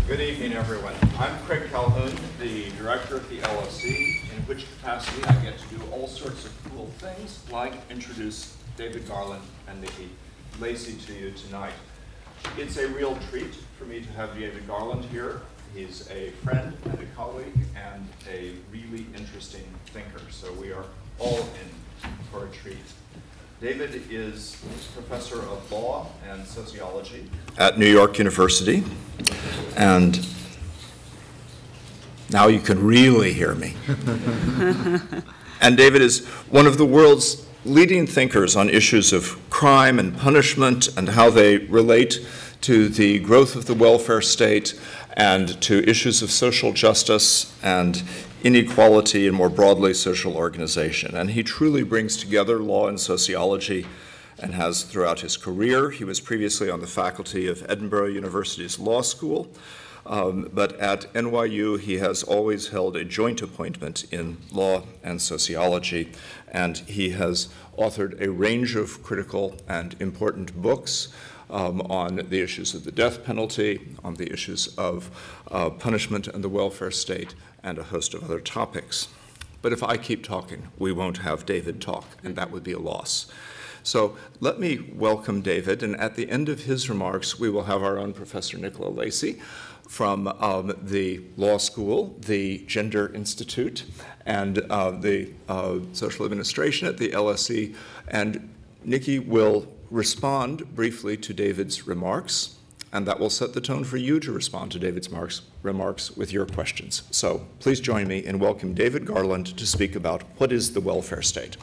Good evening, everyone. I'm Craig Calhoun, the director of the LSE, in which capacity I get to do all sorts of cool things, like introduce David Garland and Lacey to you tonight. It's a real treat for me to have David Garland here. He's a friend and a colleague and a really interesting thinker, so we are all in for a treat. David is professor of law and sociology at New York University, and now you can really hear me. And David is one of the world's leading thinkers on issues of crime and punishment and how they relate to the growth of the welfare state and to issues of social justice and inequality and more broadly social organization. And he truly brings together law and sociology and has throughout his career. He was previously on the faculty of Edinburgh University's law school, but at NYU he has always held a joint appointment in law and sociology, and he has authored a range of critical and important books on the issues of the death penalty, on the issues of punishment and the welfare state, and a host of other topics. But if I keep talking, we won't have David talk, and that would be a loss. So let me welcome David, and at the end of his remarks, we will have our own Professor Nicola Lacey from the law school, the Gender Institute, and the social administration at the LSE, and Nikki will respond briefly to David's remarks, and that will set the tone for you to respond to David's remarks with your questions. So please join me in welcoming David Garland to speak about what is the welfare state.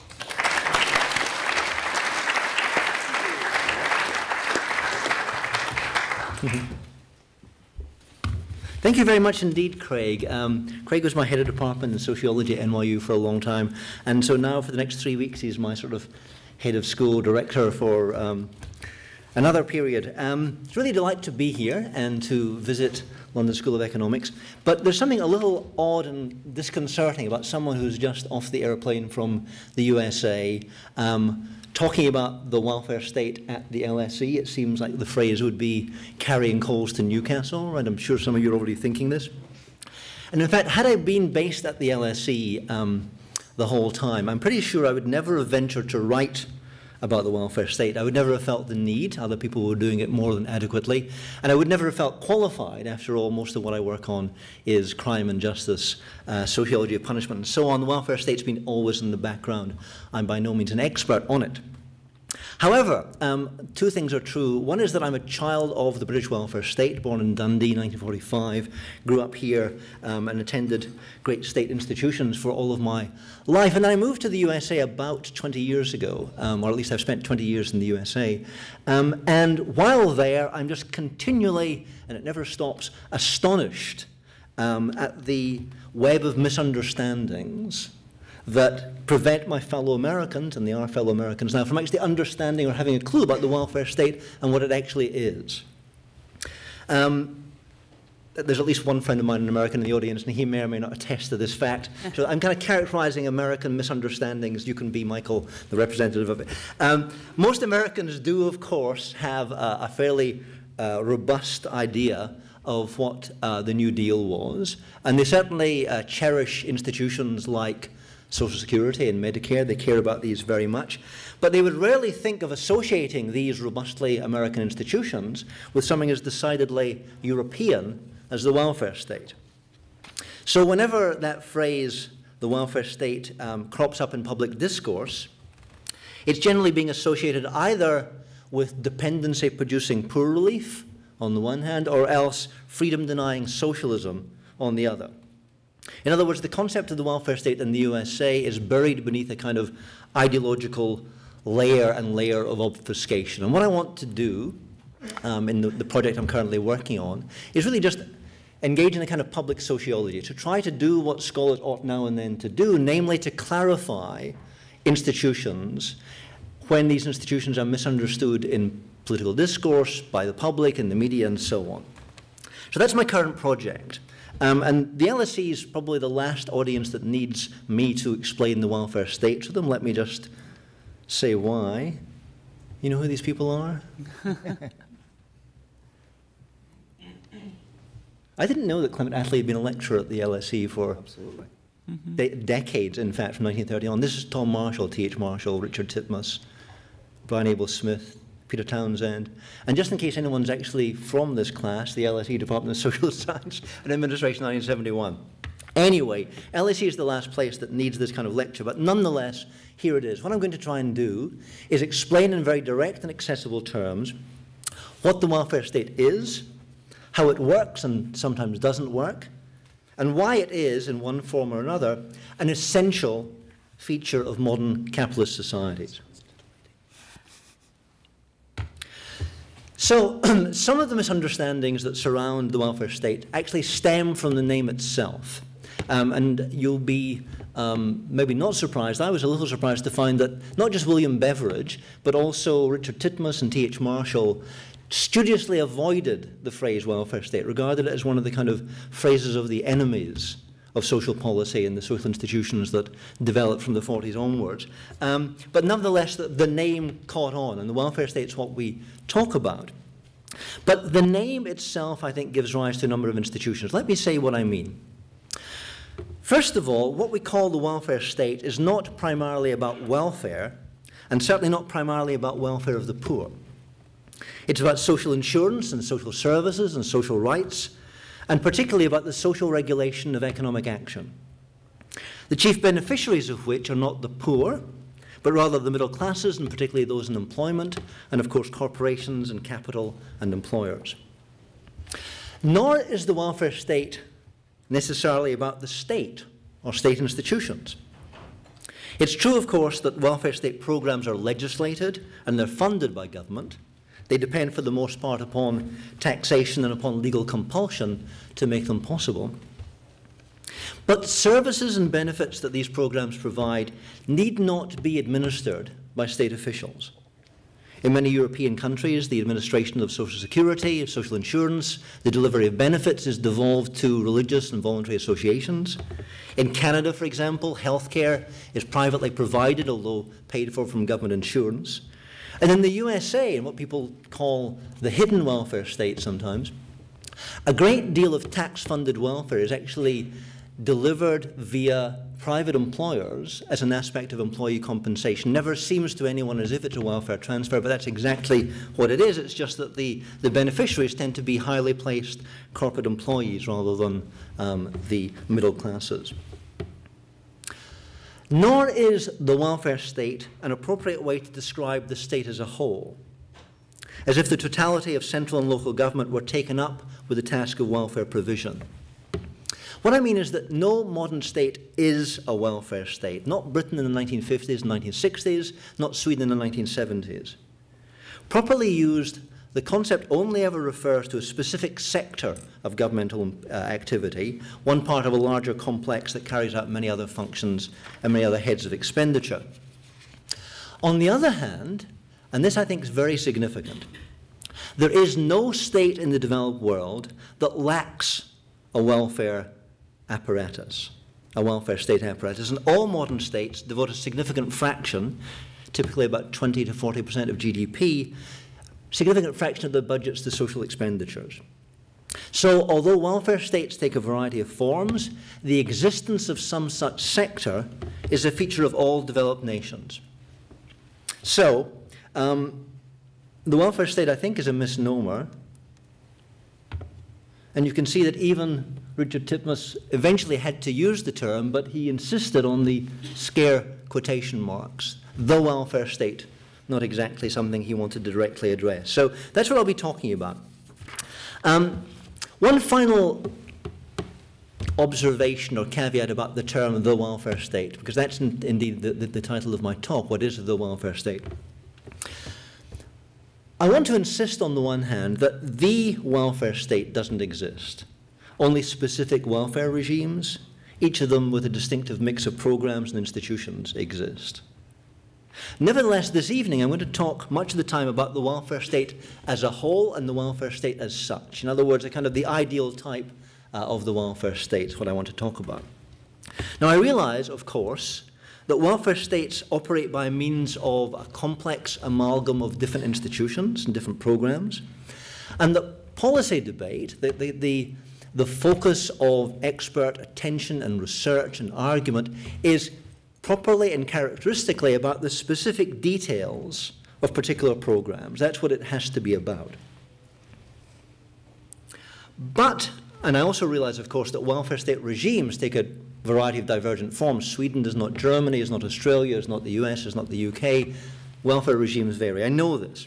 Thank you very much indeed, Craig. Craig was my head of department in sociology at NYU for a long time, and so now for the next 3 weeks he's my sort of head of school director for another period. It's really a delight to be here and to visit London School of Economics, but there's something a little odd and disconcerting about someone who's just off the airplane from the USA talking about the welfare state at the LSE. It seems like the phrase would be carrying coals to Newcastle, right? I'm sure some of you are already thinking this. And in fact, had I been based at the LSE the whole time, I'm pretty sure I would never have ventured to write about the welfare state. I would never have felt the need. Other people were doing it more than adequately. And I would never have felt qualified. After all, most of what I work on is crime and justice, sociology of punishment, and so on. The welfare state's been always in the background. I'm by no means an expert on it. However, two things are true. One is that I'm a child of the British welfare state, born in Dundee, 1945, grew up here and attended great state institutions for all of my life. And then I moved to the USA about 20 years ago, or at least I've spent 20 years in the USA. And while there, I'm just continually, and it never stops, astonished at the web of misunderstandings that prevent my fellow Americans, and they are fellow Americans now, from actually understanding or having a clue about the welfare state and what it actually is. There's at least one friend of mine, an American in the audience, and he may or may not attest to this fact. So I'm kind of characterizing American misunderstandings. You can be, Michael, the representative of it. Most Americans do, of course, have a fairly robust idea of what the New Deal was, and they certainly cherish institutions like Social Security and Medicare. They care about these very much. But they would rarely think of associating these robustly American institutions with something as decidedly European as the welfare state. So whenever that phrase, the welfare state, crops up in public discourse, it's generally being associated either with dependency-producing poor relief on the one hand, or else freedom-denying socialism on the other. In other words, the concept of the welfare state in the USA is buried beneath a kind of ideological layer and layer of obfuscation. And what I want to do in the project I'm currently working on is really just engage in a kind of public sociology, to try to do what scholars ought now and then to do, namely to clarify institutions when these institutions are misunderstood in political discourse, by the public, in the media, and so on. So that's my current project. And the LSE is probably the last audience that needs me to explain the welfare state to them. Let me just say why. You know who these people are? I didn't know that Clement Attlee had been a lecturer at the LSE for decades, in fact, from 1930 on. This is Tom Marshall, T.H. Marshall, Richard Titmuss, Brian Abel Smith, Peter Townsend. And just in case anyone's actually from this class, the LSE Department of Social Science and Administration, 1971. Anyway, LSE is the last place that needs this kind of lecture, but nonetheless, here it is. What I'm going to try and do is explain in very direct and accessible terms what the welfare state is, how it works and sometimes doesn't work, and why it is, in one form or another, an essential feature of modern capitalist societies. So, some of the misunderstandings that surround the welfare state actually stem from the name itself. And you'll be maybe not surprised. I was a little surprised to find that not just William Beveridge, but also Richard Titmuss and T.H. Marshall studiously avoided the phrase welfare state, regarded it as one of the kind of phrases of the enemies of social policy and the social institutions that developed from the 40s onwards. But nonetheless, the name caught on, and the welfare state is what we talk about. But the name itself, I think, gives rise to a number of institutions. Let me say what I mean. First of all, what we call the welfare state is not primarily about welfare, and certainly not primarily about welfare of the poor. It's about social insurance and social services and social rights, and particularly about the social regulation of economic action, the chief beneficiaries of which are not the poor, but rather the middle classes, and particularly those in employment, and of course corporations and capital and employers. Nor is the welfare state necessarily about the state or state institutions. It's true, of course, that welfare state programs are legislated and they're funded by government. They depend for the most part upon taxation and upon legal compulsion to make them possible. But services and benefits that these programs provide need not be administered by state officials. In many European countries, the administration of social security, of social insurance, the delivery of benefits is devolved to religious and voluntary associations. In Canada, for example, healthcare is privately provided, although paid for from government insurance. And in the USA, and what people call the hidden welfare state sometimes, a great deal of tax-funded welfare is actually delivered via private employers as an aspect of employee compensation. Never seems to anyone as if it's a welfare transfer, but that's exactly what it is. It's just that the beneficiaries tend to be highly placed corporate employees rather than the middle classes. Nor is the welfare state an appropriate way to describe the state as a whole, as if the totality of central and local government were taken up with the task of welfare provision. What I mean is that no modern state is a welfare state, not Britain in the 1950s and 1960s, not Sweden in the 1970s. Properly used, the concept only ever refers to a specific sector of governmental activity, one part of a larger complex that carries out many other functions and many other heads of expenditure. On the other hand, and this I think is very significant, there is no state in the developed world that lacks a welfare apparatus, a welfare state apparatus, and all modern states devote a significant fraction, typically about 20 to 40% of GDP, significant fraction of their budgets to social expenditures. So, although welfare states take a variety of forms, the existence of some such sector is a feature of all developed nations. So, the welfare state, I think, is a misnomer, and you can see that even Richard Titmuss eventually had to use the term, but he insisted on the scare quotation marks, the welfare state, not exactly something he wanted to directly address. So that's what I'll be talking about. One final observation or caveat about the term the welfare state, because that's indeed the title of my talk, what is the welfare state? I want to insist on the one hand that the welfare state doesn't exist. Only specific welfare regimes, each of them with a distinctive mix of programs and institutions, exist. Nevertheless, this evening I'm going to talk much of the time about the welfare state as a whole and the welfare state as such. In other words, a kind of the ideal type of the welfare state is what I want to talk about. Now, I realize, of course, that welfare states operate by means of a complex amalgam of different institutions and different programs, and that policy debate, the the focus of expert attention and research and argument is properly and characteristically about the specific details of particular programs. That's what it has to be about. But, and I also realize, of course, that welfare state regimes take a variety of divergent forms. Sweden is not Germany, is not Australia, is not the US, is not the UK. Welfare regimes vary. I know this.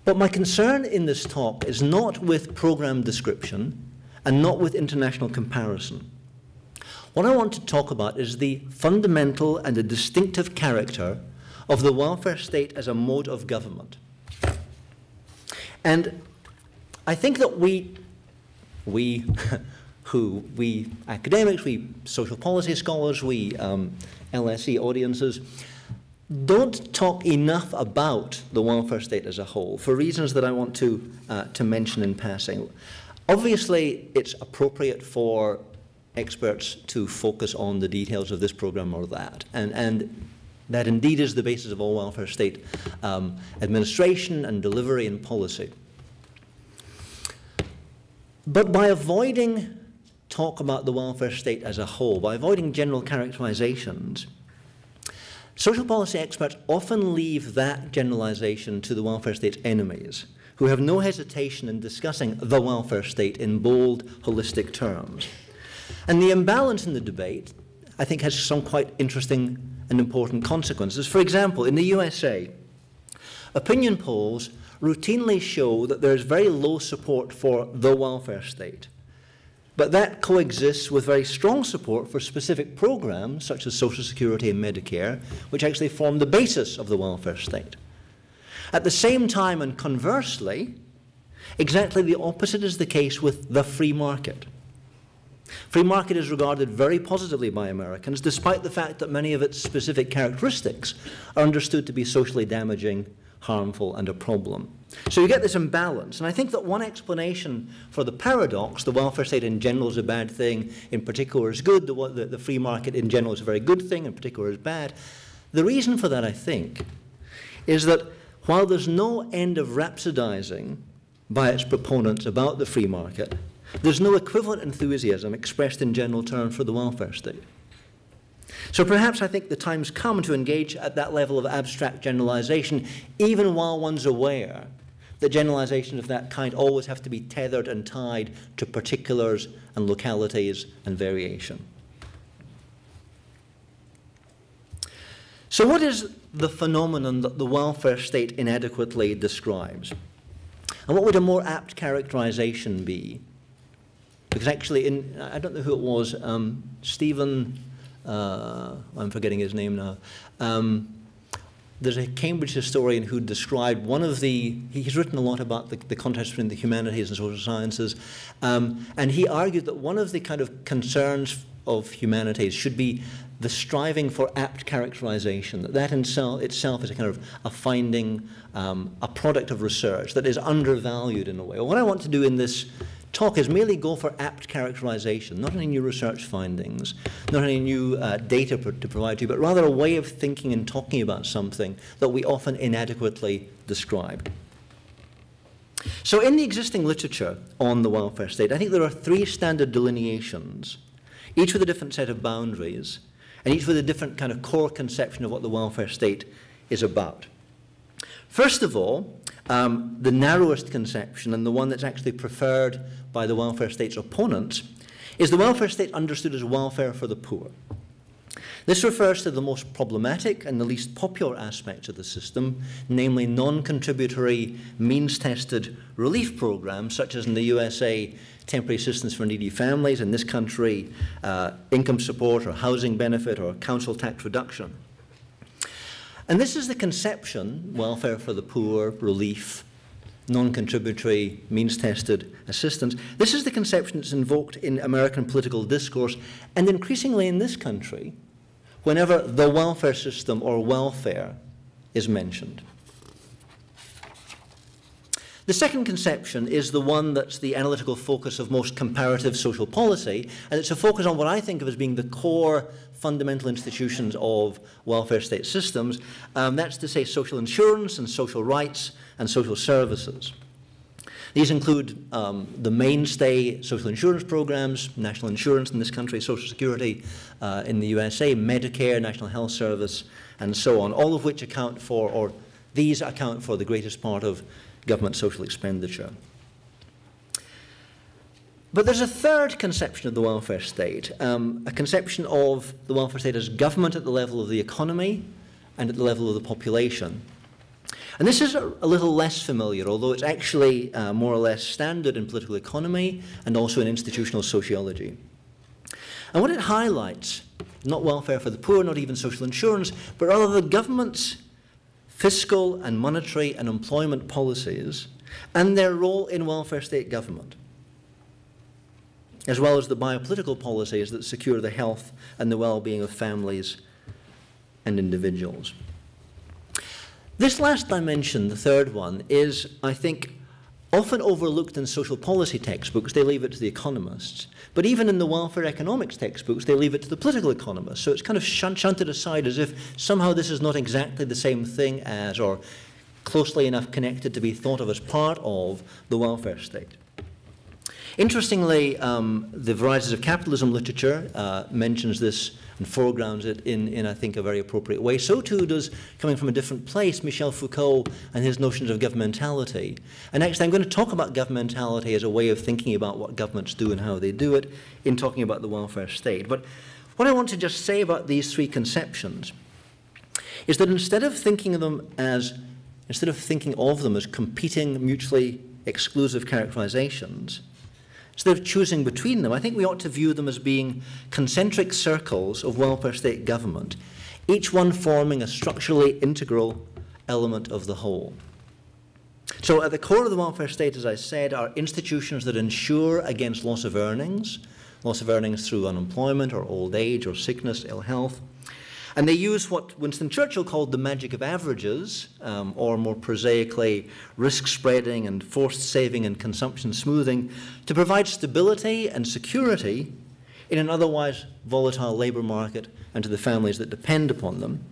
But my concern in this talk is not with program description and not with international comparison. What I want to talk about is the fundamental and the distinctive character of the welfare state as a mode of government. And I think that we academics, we social policy scholars, we LSE audiences, don't talk enough about the welfare state as a whole for reasons that I want to mention in passing. Obviously, it's appropriate for experts to focus on the details of this program or that, and that indeed is the basis of all welfare state administration and delivery and policy. But by avoiding talk about the welfare state as a whole, by avoiding general characterizations, social policy experts often leave that generalization to the welfare state's enemies, who have no hesitation in discussing the welfare state in bold, holistic terms. And the imbalance in the debate, I think, has some quite interesting and important consequences. For example, in the USA, opinion polls routinely show that there is very low support for the welfare state. But that coexists with very strong support for specific programs, such as Social Security and Medicare, which actually form the basis of the welfare state. At the same time, and conversely, exactly the opposite is the case with the free market. Free market is regarded very positively by Americans, despite the fact that many of its specific characteristics are understood to be socially damaging, harmful, and a problem. So you get this imbalance. And I think that one explanation for the paradox, the welfare state in general is a bad thing, in particular is good, the free market in general is a very good thing, in particular is bad. The reason for that, I think, is that while there's no end of rhapsodizing by its proponents about the free market, there's no equivalent enthusiasm expressed in general terms for the welfare state. So perhaps I think the time's come to engage at that level of abstract generalization, even while one's aware that generalizations of that kind always have to be tethered and tied to particulars and localities and variation. So what is the phenomenon that the welfare state inadequately describes? And what would a more apt characterization be? Because actually, I don't know who it was, Stephen, I'm forgetting his name now. There's a Cambridge historian who described one of the, he's written a lot about the contrast between the humanities and social sciences, and he argued that one of the kind of concerns of humanities should be the striving for apt characterization, that itself is a kind of a finding, a product of research that is undervalued in a way. Well, what I want to do in this talk is merely go for apt characterization, not any new research findings, not any new data to provide to you, but rather a way of thinking and talking about something that we often inadequately describe. So in the existing literature on the welfare state, I think there are three standard delineations, each with a different set of boundaries, and each with a different kind of core conception of what the welfare state is about. First of all, the narrowest conception, and the one that's actually preferred by the welfare state's opponents, is the welfare state understood as welfare for the poor. This refers to the most problematic and the least popular aspects of the system, namely non-contributory, means-tested relief programs, such as in the USA, temporary assistance for needy families, in this country, income support or housing benefit or council tax reduction. And this is the conception, welfare for the poor, relief, non-contributory, means-tested assistance. This is the conception that's invoked in American political discourse, and increasingly in this country, whenever the welfare system or welfare is mentioned. The second conception is the one that's the analytical focus of most comparative social policy, and it's a focus on what I think of as being the core fundamental institutions of welfare state systems. That's to say social insurance and social rights and social services. These include the mainstay social insurance programs, national insurance in this country, Social Security in the USA, Medicare, National Health Service, and so on, all of which account for, or these account for the greatest part of government social expenditure. But there's a third conception of the welfare state, a conception of the welfare state as government at the level of the economy and at the level of the population. And this is a little less familiar, although it's actually more or less standard in political economy and also in institutional sociology. And what it highlights, not welfare for the poor, not even social insurance, but rather the government's fiscal and monetary and employment policies and their role in welfare state government, as well as the biopolitical policies that secure the health and the well-being of families and individuals. This last dimension, the third one, is, I think, often overlooked in social policy textbooks. They leave it to the economists. But even in the welfare economics textbooks, they leave it to the political economists. So it's kind of shunted aside as if somehow this is not exactly the same thing as, or closely enough connected to be thought of as part of the welfare state. Interestingly, the Varieties of Capitalism literature mentions this and foregrounds it in, I think, a very appropriate way. So too does, coming from a different place, Michel Foucault and his notions of governmentality. And actually, I'm going to talk about governmentality as a way of thinking about what governments do and how they do it in talking about the welfare state. But what I want to just say about these three conceptions is that instead of thinking of them as competing, mutually exclusive characterizations, instead of choosing between them, I think we ought to view them as being concentric circles of welfare state government, each one forming a structurally integral element of the whole. So at the core of the welfare state, as I said, are institutions that insure against loss of earnings through unemployment or old age or sickness, ill health. And they use what Winston Churchill called the magic of averages, or more prosaically, risk spreading and forced saving and consumption smoothing, to provide stability and security in an otherwise volatile labour market and to the families that depend upon them.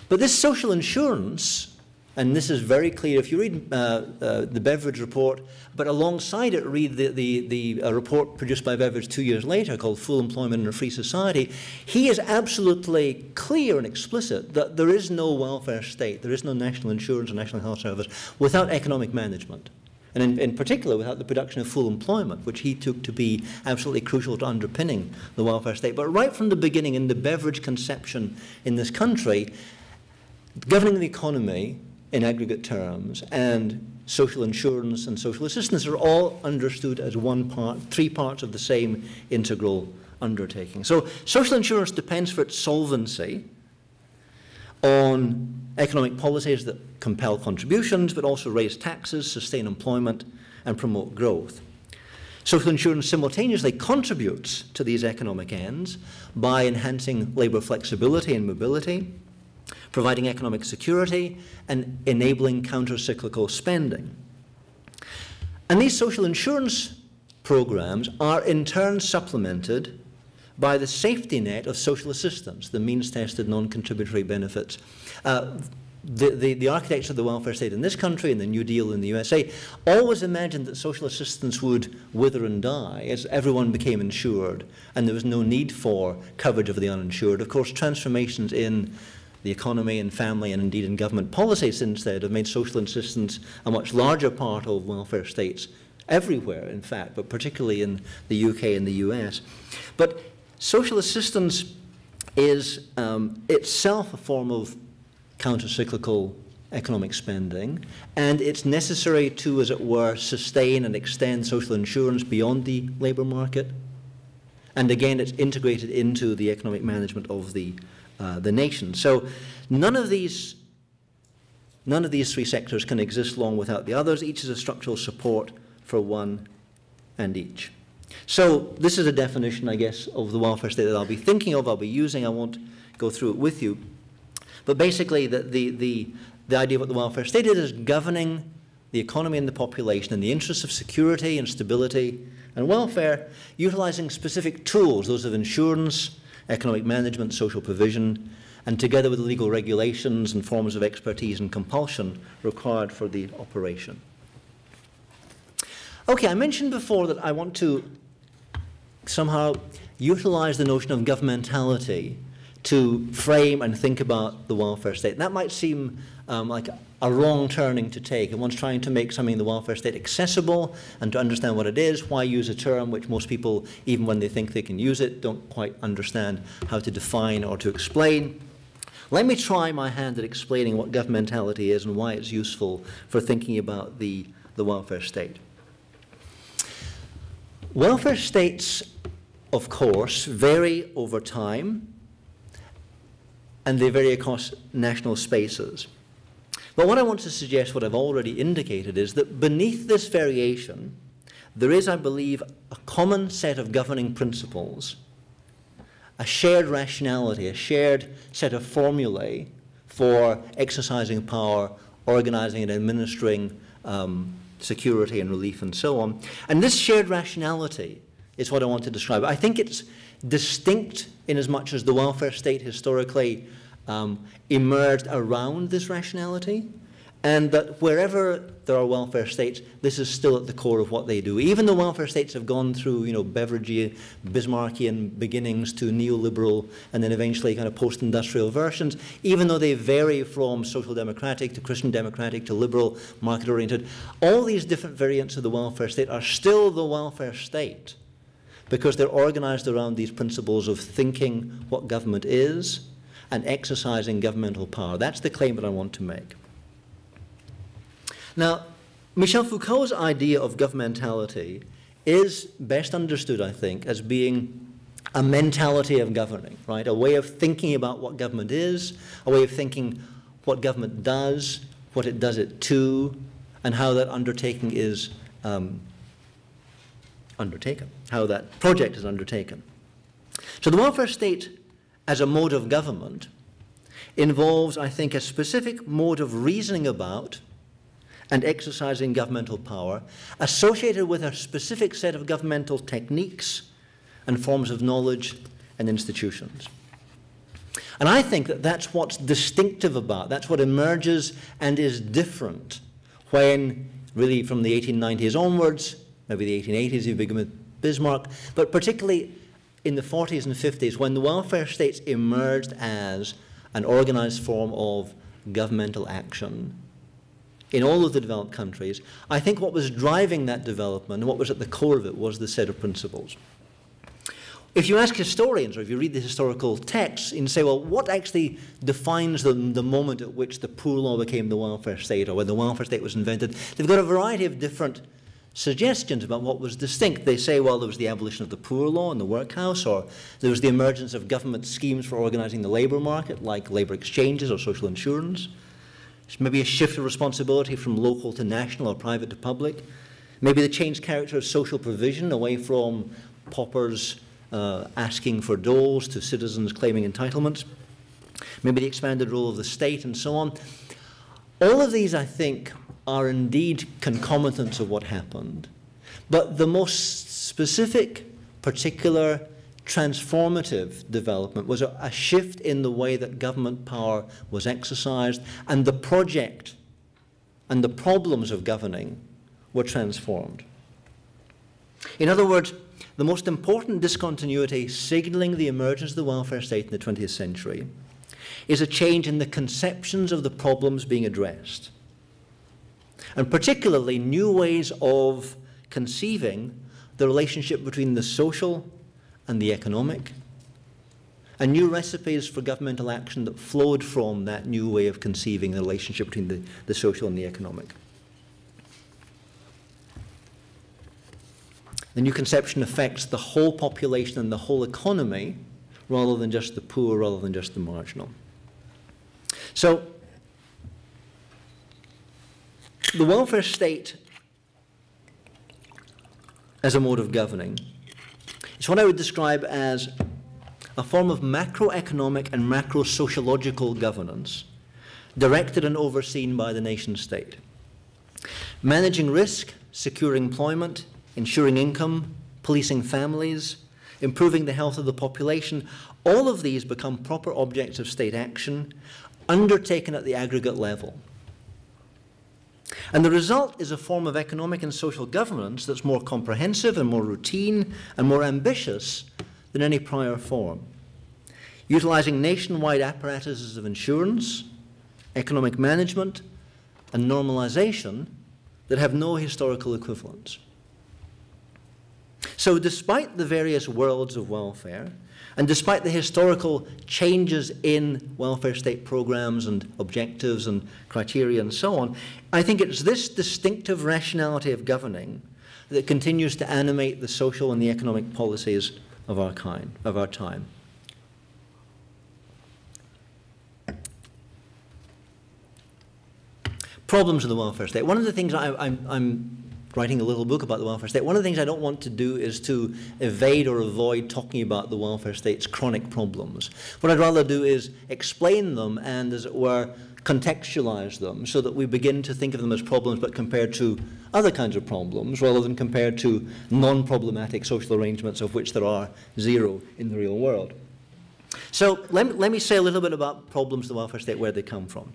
But this social insurance, and this is very clear if you read the Beveridge report, but alongside it read the report produced by Beveridge 2 years later called Full Employment in a Free Society, he is absolutely clear and explicit that there is no welfare state, there is no national insurance or national health service without economic management. And in particular without the production of full employment, which he took to be absolutely crucial to underpinning the welfare state. But right from the beginning in the Beveridge conception in this country, governing the economy in aggregate terms and social insurance and social assistance are all understood as one part, three parts of the same integral undertaking. So social insurance depends for its solvency on economic policies that compel contributions but also raise taxes, sustain employment and promote growth. Social insurance simultaneously contributes to these economic ends by enhancing labour flexibility and mobility, providing economic security, and enabling counter-cyclical spending. And these social insurance programs are in turn supplemented by the safety net of social assistance, the means-tested non-contributory benefits. The architects of the welfare state in this country and the New Deal in the USA always imagined that social assistance would wither and die as everyone became insured and there was no need for coverage of the uninsured. Of course, transformations in the economy and family and indeed in government policies instead have made social assistance a much larger part of welfare states everywhere, in fact, but particularly in the UK and the US. But social assistance is itself a form of counter-cyclical economic spending, and it's necessary to, as it were, sustain and extend social insurance beyond the labour market. And again, it's integrated into the economic management of the nation. So none of these three sectors can exist long without the others. Each is a structural support for one and each. So this is a definition, I guess, of the welfare state that I'll be thinking of, I'll be using. I won't go through it with you. But basically, the idea of what the welfare state is governing the economy and the population in the interests of security and stability and welfare, utilizing specific tools, those of insurance, economic management, social provision, and together with legal regulations and forms of expertise and compulsion required for the operation. Okay, I mentioned before that I want to somehow utilize the notion of governmentality to frame and think about the welfare state. That might seem like a wrong turning to take, and one's trying to make something in the welfare state accessible and to understand what it is. Why use a term which most people, even when they think they can use it, don't quite understand how to define or to explain? Let me try my hand at explaining what governmentality is and why it's useful for thinking about the welfare state. Welfare states, of course, vary over time, and they vary across national spaces. But what I want to suggest, what I've already indicated, is that beneath this variation, there is, I believe, a common set of governing principles, a shared rationality, a shared set of formulae for exercising power, organizing and administering security and relief and so on. And this shared rationality is what I want to describe. I think it's distinct in as much as the welfare state historically emerged around this rationality, and that wherever there are welfare states, this is still at the core of what they do. Even though welfare states have gone through, Beveridgean, Bismarckian beginnings to neoliberal and then eventually kind of post-industrial versions, even though they vary from social democratic to Christian democratic to liberal, market-oriented, all these different variants of the welfare state are still the welfare state because they're organized around these principles of thinking what government is and exercising governmental power. That's the claim that I want to make. Now, Michel Foucault's idea of governmentality is best understood, I think, as being a mentality of governing, right? A way of thinking about what government is, a way of thinking what government does, what it does it to, and how that undertaking is undertaken, how that project is undertaken. So the welfare state as a mode of government involves, I think, a specific mode of reasoning about and exercising governmental power associated with a specific set of governmental techniques and forms of knowledge and institutions. And I think that that's what's distinctive about, that's what emerges and is different when, really from the 1890s onwards, maybe the 1880s, you begin with Bismarck, but particularly in the 40s and 50s, when the welfare states emerged as an organized form of governmental action in all of the developed countries, I think what was driving that development and what was at the core of it was the set of principles. If you ask historians, or if you read the historical texts, and say, well, what actually defines the moment at which the poor law became the welfare state, or when the welfare state was invented, they've got a variety of different suggestions about what was distinct. They say, well, there was the abolition of the poor law in the workhouse, or there was the emergence of government schemes for organizing the labor market, like labor exchanges or social insurance. Maybe a shift of responsibility from local to national or private to public. Maybe the changed character of social provision away from paupers asking for doles to citizens claiming entitlements. Maybe the expanded role of the state and so on. All of these, I think, are indeed concomitants of what happened. But the most specific, particular, transformative development was a shift in the way that government power was exercised, and the project and the problems of governing were transformed. In other words, the most important discontinuity signaling the emergence of the welfare state in the 20th century is a change in the conceptions of the problems being addressed, and particularly new ways of conceiving the relationship between the social and the economic, and new recipes for governmental action that flowed from that new way of conceiving the relationship between the social and the economic. The new conception affects the whole population and the whole economy, rather than just the poor, rather than just the marginal. So, the welfare state as a mode of governing is what I would describe as a form of macroeconomic and macro-sociological governance directed and overseen by the nation state. Managing risk, securing employment, ensuring income, policing families, improving the health of the population, all of these become proper objects of state action undertaken at the aggregate level. And the result is a form of economic and social governance that's more comprehensive and more routine and more ambitious than any prior form, utilizing nationwide apparatuses of insurance, economic management, and normalization that have no historical equivalents. So despite the various worlds of welfare, and despite the historical changes in welfare state programs and objectives and criteria and so on, I think it's this distinctive rationality of governing that continues to animate the social and the economic policies of our time. Problems of the welfare state. One of the things I'm writing a little book about the welfare state. One of the things I don't want to do is to evade or avoid talking about the welfare state's chronic problems. What I'd rather do is explain them and, as it were, contextualize them so that we begin to think of them as problems but compared to other kinds of problems rather than compared to non-problematic social arrangements of which there are zero in the real world. So let me say a little bit about problems of the welfare state, where they come from.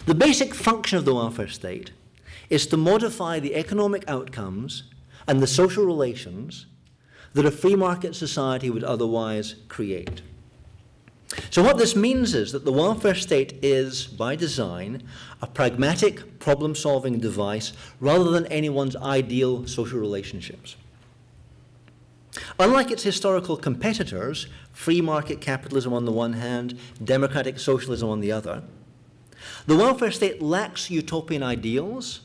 The basic function of the welfare state is to modify the economic outcomes and the social relations that a free market society would otherwise create. So what this means is that the welfare state is, by design, a pragmatic problem-solving device rather than anyone's ideal social relationships. Unlike its historical competitors, free market capitalism on the one hand, democratic socialism on the other, the welfare state lacks utopian ideals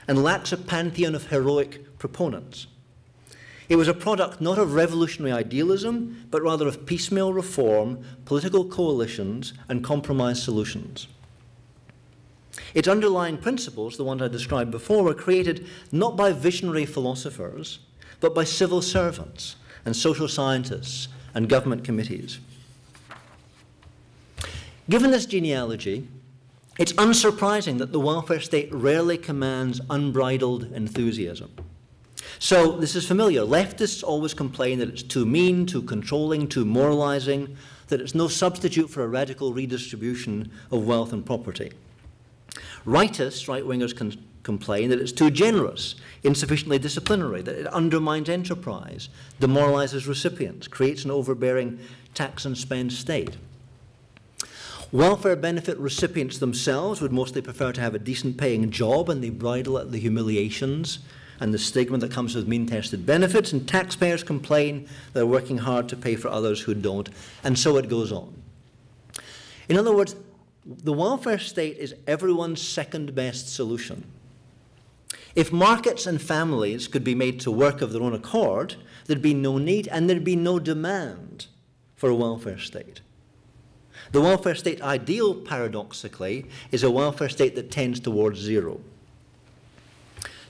and lacks a pantheon of heroic proponents. It was a product not of revolutionary idealism, but rather of piecemeal reform, political coalitions, and compromise solutions. Its underlying principles, the ones I described before, were created not by visionary philosophers, but by civil servants and social scientists and government committees. Given this genealogy, it's unsurprising that the welfare state rarely commands unbridled enthusiasm. So this is familiar. Leftists always complain that it's too mean, too controlling, too moralizing, that it's no substitute for a radical redistribution of wealth and property. Rightists, right-wingers, complain that it's too generous, insufficiently disciplinary, that it undermines enterprise, demoralizes recipients, creates an overbearing tax and spend state. Welfare benefit recipients themselves would mostly prefer to have a decent paying job, and they bridle at the humiliations and the stigma that comes with mean-tested benefits, and taxpayers complain they're working hard to pay for others who don't, and so it goes on. In other words, the welfare state is everyone's second best solution. If markets and families could be made to work of their own accord, there'd be no need and there'd be no demand for a welfare state. The welfare state ideal, paradoxically, is a welfare state that tends towards zero.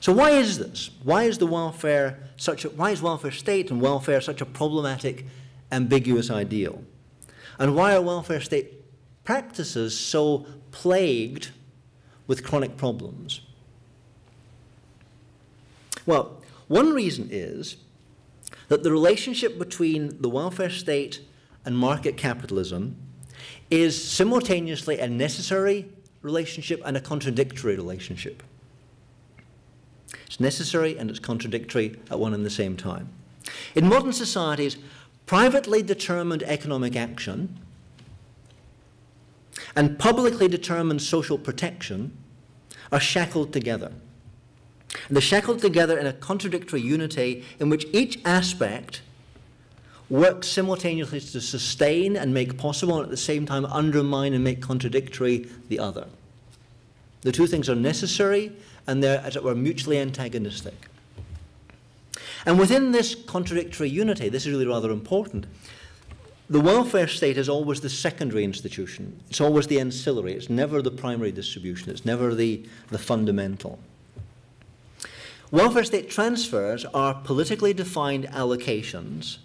So why is this? Why is welfare state and welfare such a problematic, ambiguous ideal? And why are welfare state practices so plagued with chronic problems? Well, one reason is that the relationship between the welfare state and market capitalism is simultaneously a necessary relationship and a contradictory relationship. It's necessary and it's contradictory at one and the same time. In modern societies, privately determined economic action and publicly determined social protection are shackled together. And they're shackled together in a contradictory unity in which each aspect works simultaneously to sustain and make possible, and at the same time undermine and make contradictory the other. The two things are necessary, and they're, as it were, mutually antagonistic. And within this contradictory unity, this is really rather important, the welfare state is always the secondary institution. It's always the ancillary. It's never the primary distribution. It's never the fundamental. Welfare state transfers are politically defined allocations.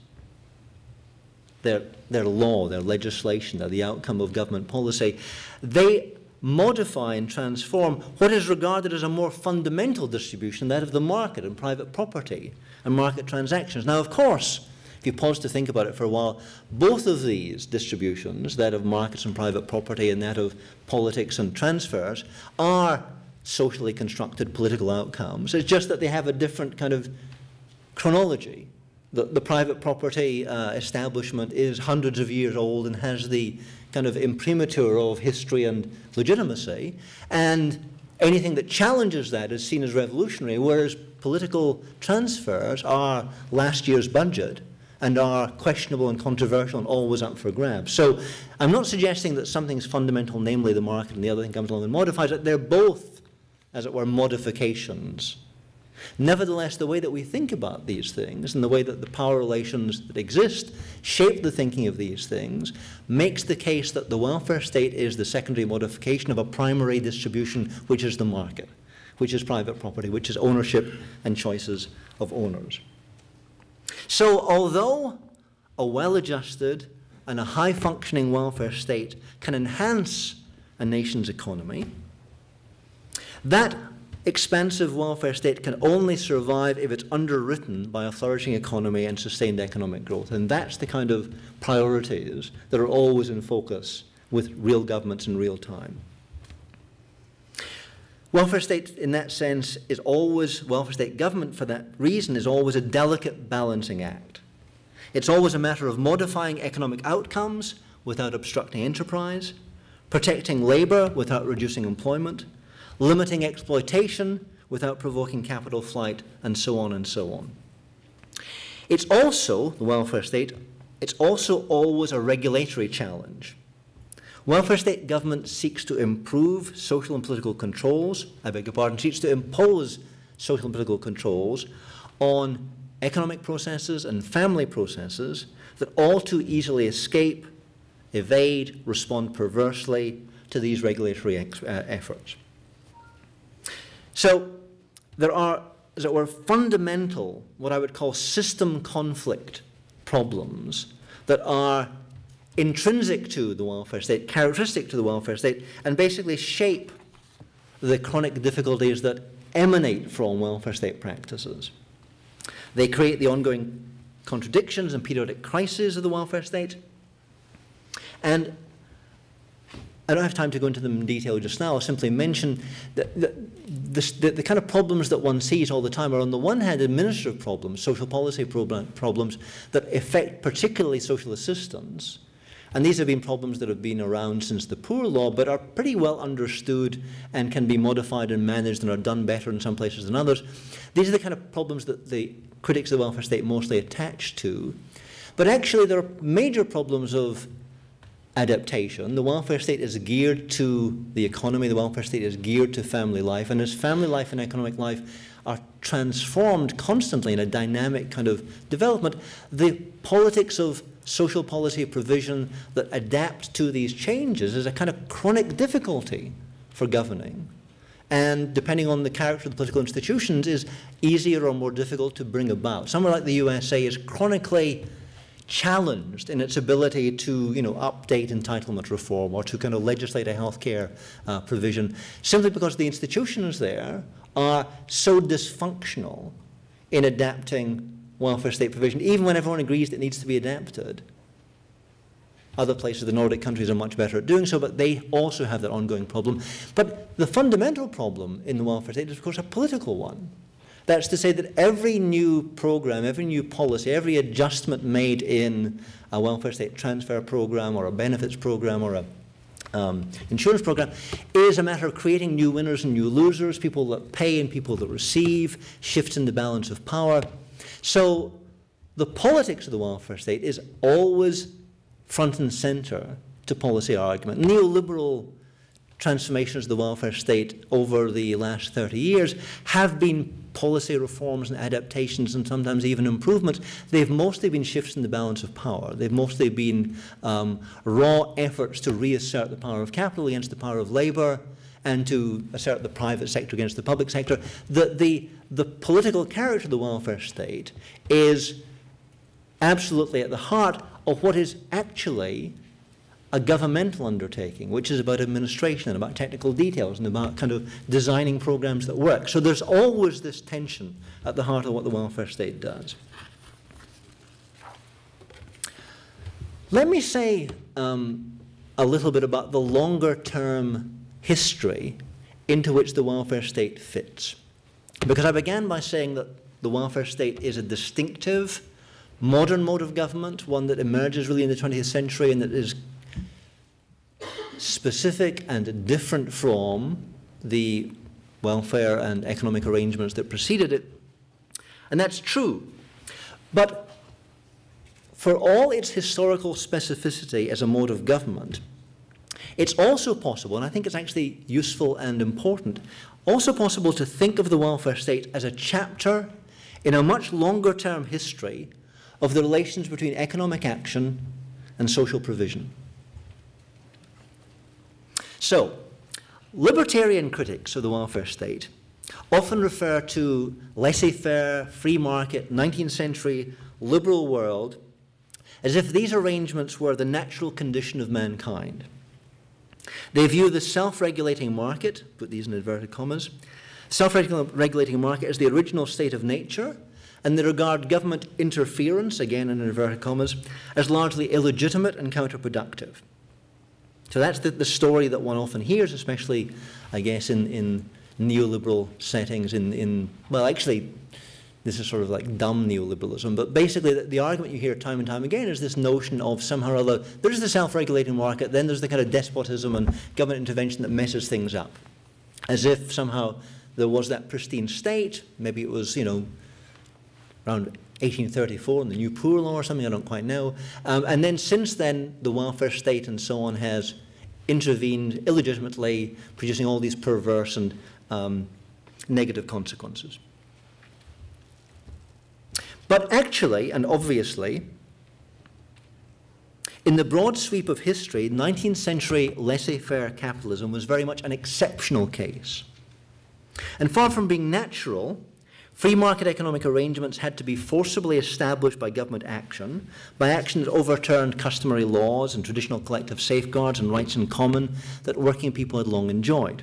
They're law, they're legislation, they're the outcome of government policy. They modify and transform what is regarded as a more fundamental distribution, that of the market and private property and market transactions. Now, of course, if you pause to think about it for a while, both of these distributions, that of markets and private property and that of politics and transfers, are socially constructed political outcomes. It's just that they have a different kind of chronology. The private property establishment is hundreds of years old and has the kind of imprimatur of history and legitimacy, and anything that challenges that is seen as revolutionary, whereas political transfers are last year's budget and are questionable and controversial and always up for grabs. So I'm not suggesting that something's fundamental, namely the market, and the other thing comes along and modifies it. They're both, as it were, modifications. Nevertheless, the way that we think about these things and the way that the power relations that exist shape the thinking of these things makes the case that the welfare state is the secondary modification of a primary distribution, which is the market, which is private property, which is ownership and choices of owners. So although a well-adjusted and a high-functioning welfare state can enhance a nation's economy, that expansive welfare state can only survive if it's underwritten by a flourishing economy and sustained economic growth. And that's the kind of priorities that are always in focus with real governments in real time. Welfare state, in that sense, is always, welfare state government for that reason is always a delicate balancing act. It's always a matter of modifying economic outcomes without obstructing enterprise, protecting labor without reducing employment, limiting exploitation without provoking capital flight, and so on and so on. It's also, the welfare state, it's also always a regulatory challenge. Welfare state government seeks to improve social and political controls, seeks to impose social and political controls on economic processes and family processes that all too easily escape, evade, respond perversely to these regulatory efforts. So there are, as it were, fundamental, what I would call system conflict problems that are intrinsic to the welfare state, characteristic to the welfare state, and basically shape the chronic difficulties that emanate from welfare state practices. They create the ongoing contradictions and periodic crises of the welfare state. And I don't have time to go into them in detail just now. I'll simply mention that the kind of problems that one sees all the time are, on the one hand, administrative problems, social policy problems that affect particularly social assistance. And these have been problems that have been around since the Poor Law, but are pretty well understood and can be modified and managed and are done better in some places than others. These are the kind of problems that the critics of the welfare state mostly attach to. But actually, there are major problems of adaptation. The welfare state is geared to the economy. The welfare state is geared to family life. And as family life and economic life are transformed constantly in a dynamic kind of development, the politics of social policy provision that adapt to these changes is a kind of chronic difficulty for governing. And depending on the character of the political institutions, is easier or more difficult to bring about. Somewhere like the USA is chronically challenged in its ability to, update entitlement reform or to kind of legislate a healthcare provision, simply because the institutions there are so dysfunctional in adapting welfare state provision, even when everyone agrees that it needs to be adapted. Other places, the Nordic countries, are much better at doing so, but they also have that ongoing problem. But the fundamental problem in the welfare state is, of course, a political one. That's to say that every new program, every new policy, every adjustment made in a welfare state transfer program or a benefits program or a insurance program is a matter of creating new winners and new losers, people that pay and people that receive, shifts in the balance of power. So the politics of the welfare state is always front and center to policy argument. Neoliberal transformations of the welfare state over the last 30 years have been policy reforms and adaptations and sometimes even improvements. They've mostly been shifts in the balance of power. They've mostly been raw efforts to reassert the power of capital against the power of labor and to assert the private sector against the public sector. The political character of the welfare state is absolutely at the heart of what is actually a governmental undertaking, which is about administration and about technical details and about kind of designing programs that work. So there's always this tension at the heart of what the welfare state does. Let me say a little bit about the longer term history into which the welfare state fits. Because I began by saying that the welfare state is a distinctive, modern mode of government, one that emerges really in the 20th century and that is specific and different from the welfare and economic arrangements that preceded it. And that's true. But for all its historical specificity as a mode of government, it's also possible, and I think it's actually useful and important, also possible to think of the welfare state as a chapter in a much longer term history of the relations between economic action and social provision. So, libertarian critics of the welfare state often refer to laissez-faire, free market, 19th century liberal world as if these arrangements were the natural condition of mankind. They view the self-regulating market, put these in inverted commas, self-regulating market as the original state of nature, and they regard government interference, again in inverted commas, as largely illegitimate and counterproductive. So that's the story that one often hears, especially, I guess, in neoliberal settings, well, actually, this is sort of like dumb neoliberalism, but basically the argument you hear time and time again is this notion of somehow or other, there's the self-regulating market, then there's the kind of despotism and government intervention that messes things up. As if somehow there was that pristine state, maybe it was, around 1834 in the New Poor Law or something, I don't quite know. And then since then, the welfare state and so on has intervened illegitimately, producing all these perverse and negative consequences. But actually, and obviously, in the broad sweep of history, 19th century laissez-faire capitalism was very much an exceptional case. And far from being natural, free market economic arrangements had to be forcibly established by government action, by action that overturned customary laws and traditional collective safeguards and rights in common that working people had long enjoyed.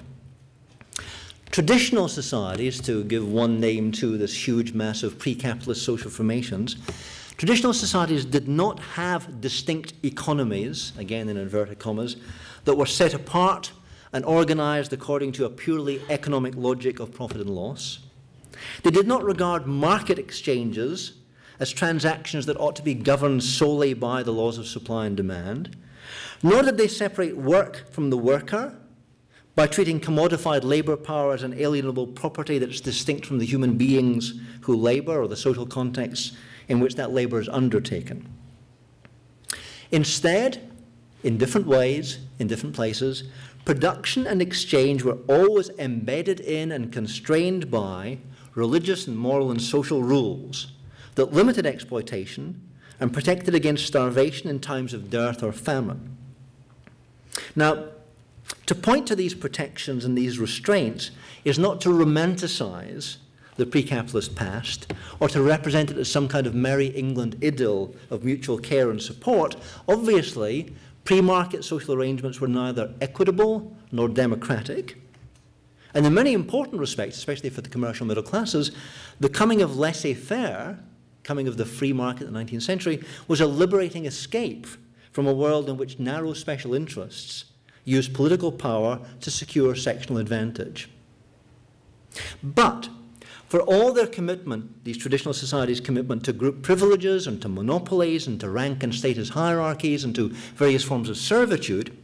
Traditional societies, to give one name to this huge mass of pre-capitalist social formations, traditional societies did not have distinct economies, again in inverted commas, that were set apart and organized according to a purely economic logic of profit and loss. They did not regard market exchanges as transactions that ought to be governed solely by the laws of supply and demand, nor did they separate work from the worker by treating commodified labor power as an alienable property that's distinct from the human beings who labor or the social context in which that labor is undertaken. Instead, in different ways, in different places, production and exchange were always embedded in and constrained by religious and moral and social rules that limited exploitation and protected against starvation in times of dearth or famine. Now, to point to these protections and these restraints is not to romanticize the pre-capitalist past or to represent it as some kind of merry England idyll of mutual care and support. Obviously, pre-market social arrangements were neither equitable nor democratic. And in many important respects, especially for the commercial middle classes, the coming of laissez-faire, coming of the free market in the 19th century, was a liberating escape from a world in which narrow special interests used political power to secure sectional advantage. But for all their commitment, these traditional societies' commitment to group privileges and to monopolies and to rank and status hierarchies and to various forms of servitude,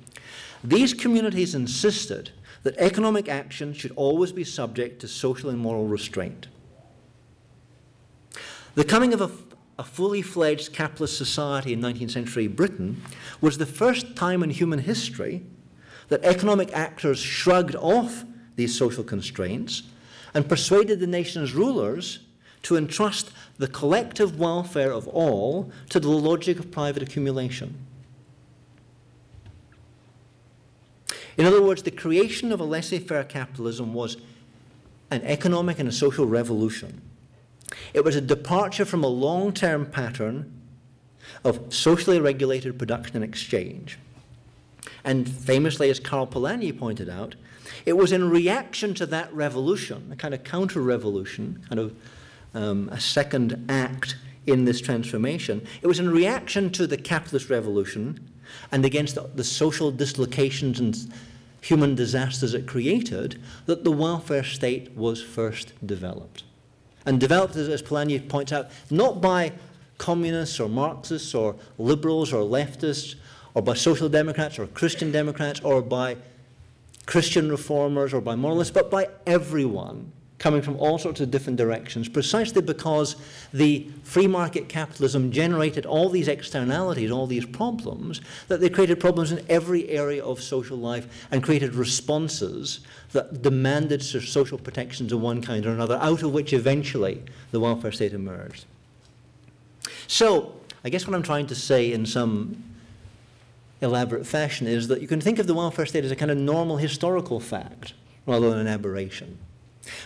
these communities insisted that economic action should always be subject to social and moral restraint. The coming of a fully fledged capitalist society in 19th century Britain was the first time in human history that economic actors shrugged off these social constraints and persuaded the nation's rulers to entrust the collective welfare of all to the logic of private accumulation. In other words, the creation of a laissez-faire capitalism was an economic and a social revolution. It was a departure from a long-term pattern of socially regulated production and exchange. And famously, as Karl Polanyi pointed out, it was in reaction to that revolution, a kind of counter-revolution, kind of a second act in this transformation. It was in reaction to the capitalist revolution and against the social dislocations and human disasters it created that the welfare state was first developed. And developed, as Polanyi points out, not by communists or Marxists or liberals or leftists or by social democrats or Christian democrats or by Christian reformers or by moralists, but by everyone coming from all sorts of different directions, precisely because the free market capitalism generated all these externalities, all these problems, that they created problems in every area of social life and created responses that demanded social protections of one kind or another, out of which eventually the welfare state emerged. So, I guess what I'm trying to say in some elaborate fashion is that you can think of the welfare state as a kind of normal historical fact rather than an aberration.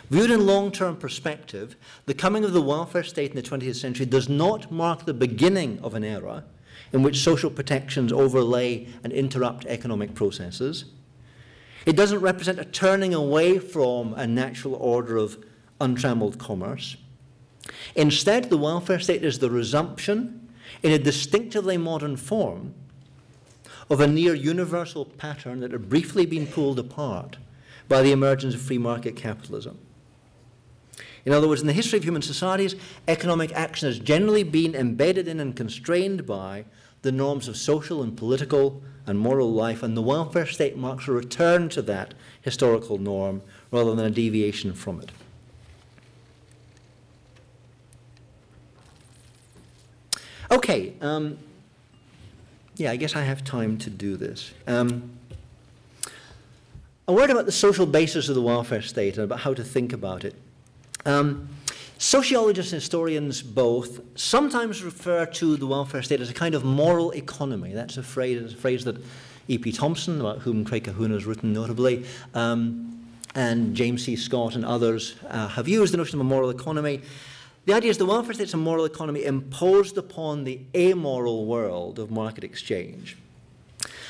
Viewed in long-term perspective, the coming of the welfare state in the 20th century does not mark the beginning of an era in which social protections overlay and interrupt economic processes. It doesn't represent a turning away from a natural order of untrammeled commerce. Instead, the welfare state is the resumption, in a distinctively modern form, of a near-universal pattern that had briefly been pulled apart by the emergence of free market capitalism. In other words, in the history of human societies, economic action has generally been embedded in and constrained by the norms of social and political and moral life, and the welfare state marks a return to that historical norm rather than a deviation from it. Okay, yeah, I guess I have time to do this. A word about the social basis of the welfare state and about how to think about it. Sociologists and historians both sometimes refer to the welfare state as a kind of moral economy. That's a phrase that E.P. Thompson, about whom Craig Calhoun has written notably, and James C. Scott and others have used the notion of a moral economy. The idea is the welfare state is a moral economy imposed upon the amoral world of market exchange.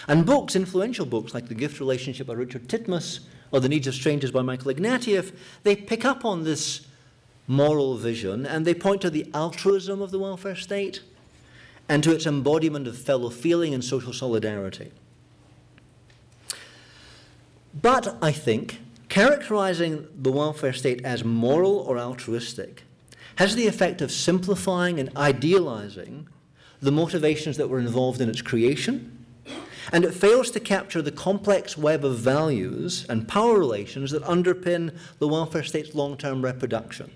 And books, influential books like The Gift Relationship by Richard Titmuss or The Needs of Strangers by Michael Ignatieff, they pick up on this moral vision and they point to the altruism of the welfare state and to its embodiment of fellow feeling and social solidarity. But I think characterizing the welfare state as moral or altruistic has the effect of simplifying and idealizing the motivations that were involved in its creation, and it fails to capture the complex web of values and power relations that underpin the welfare state's long-term reproduction.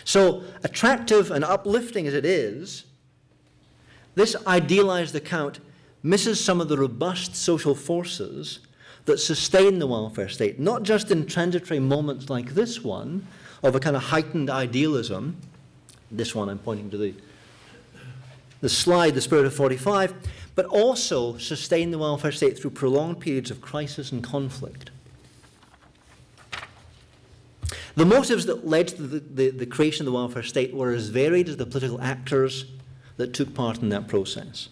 So, attractive and uplifting as it is, this idealized account misses some of the robust social forces that sustain the welfare state, not just in transitory moments like this one, of a kind of heightened idealism. This one I'm pointing to the slide, The Spirit of 45, but also sustain the welfare state through prolonged periods of crisis and conflict. The motives that led to the creation of the welfare state were as varied as the political actors that took part in that process.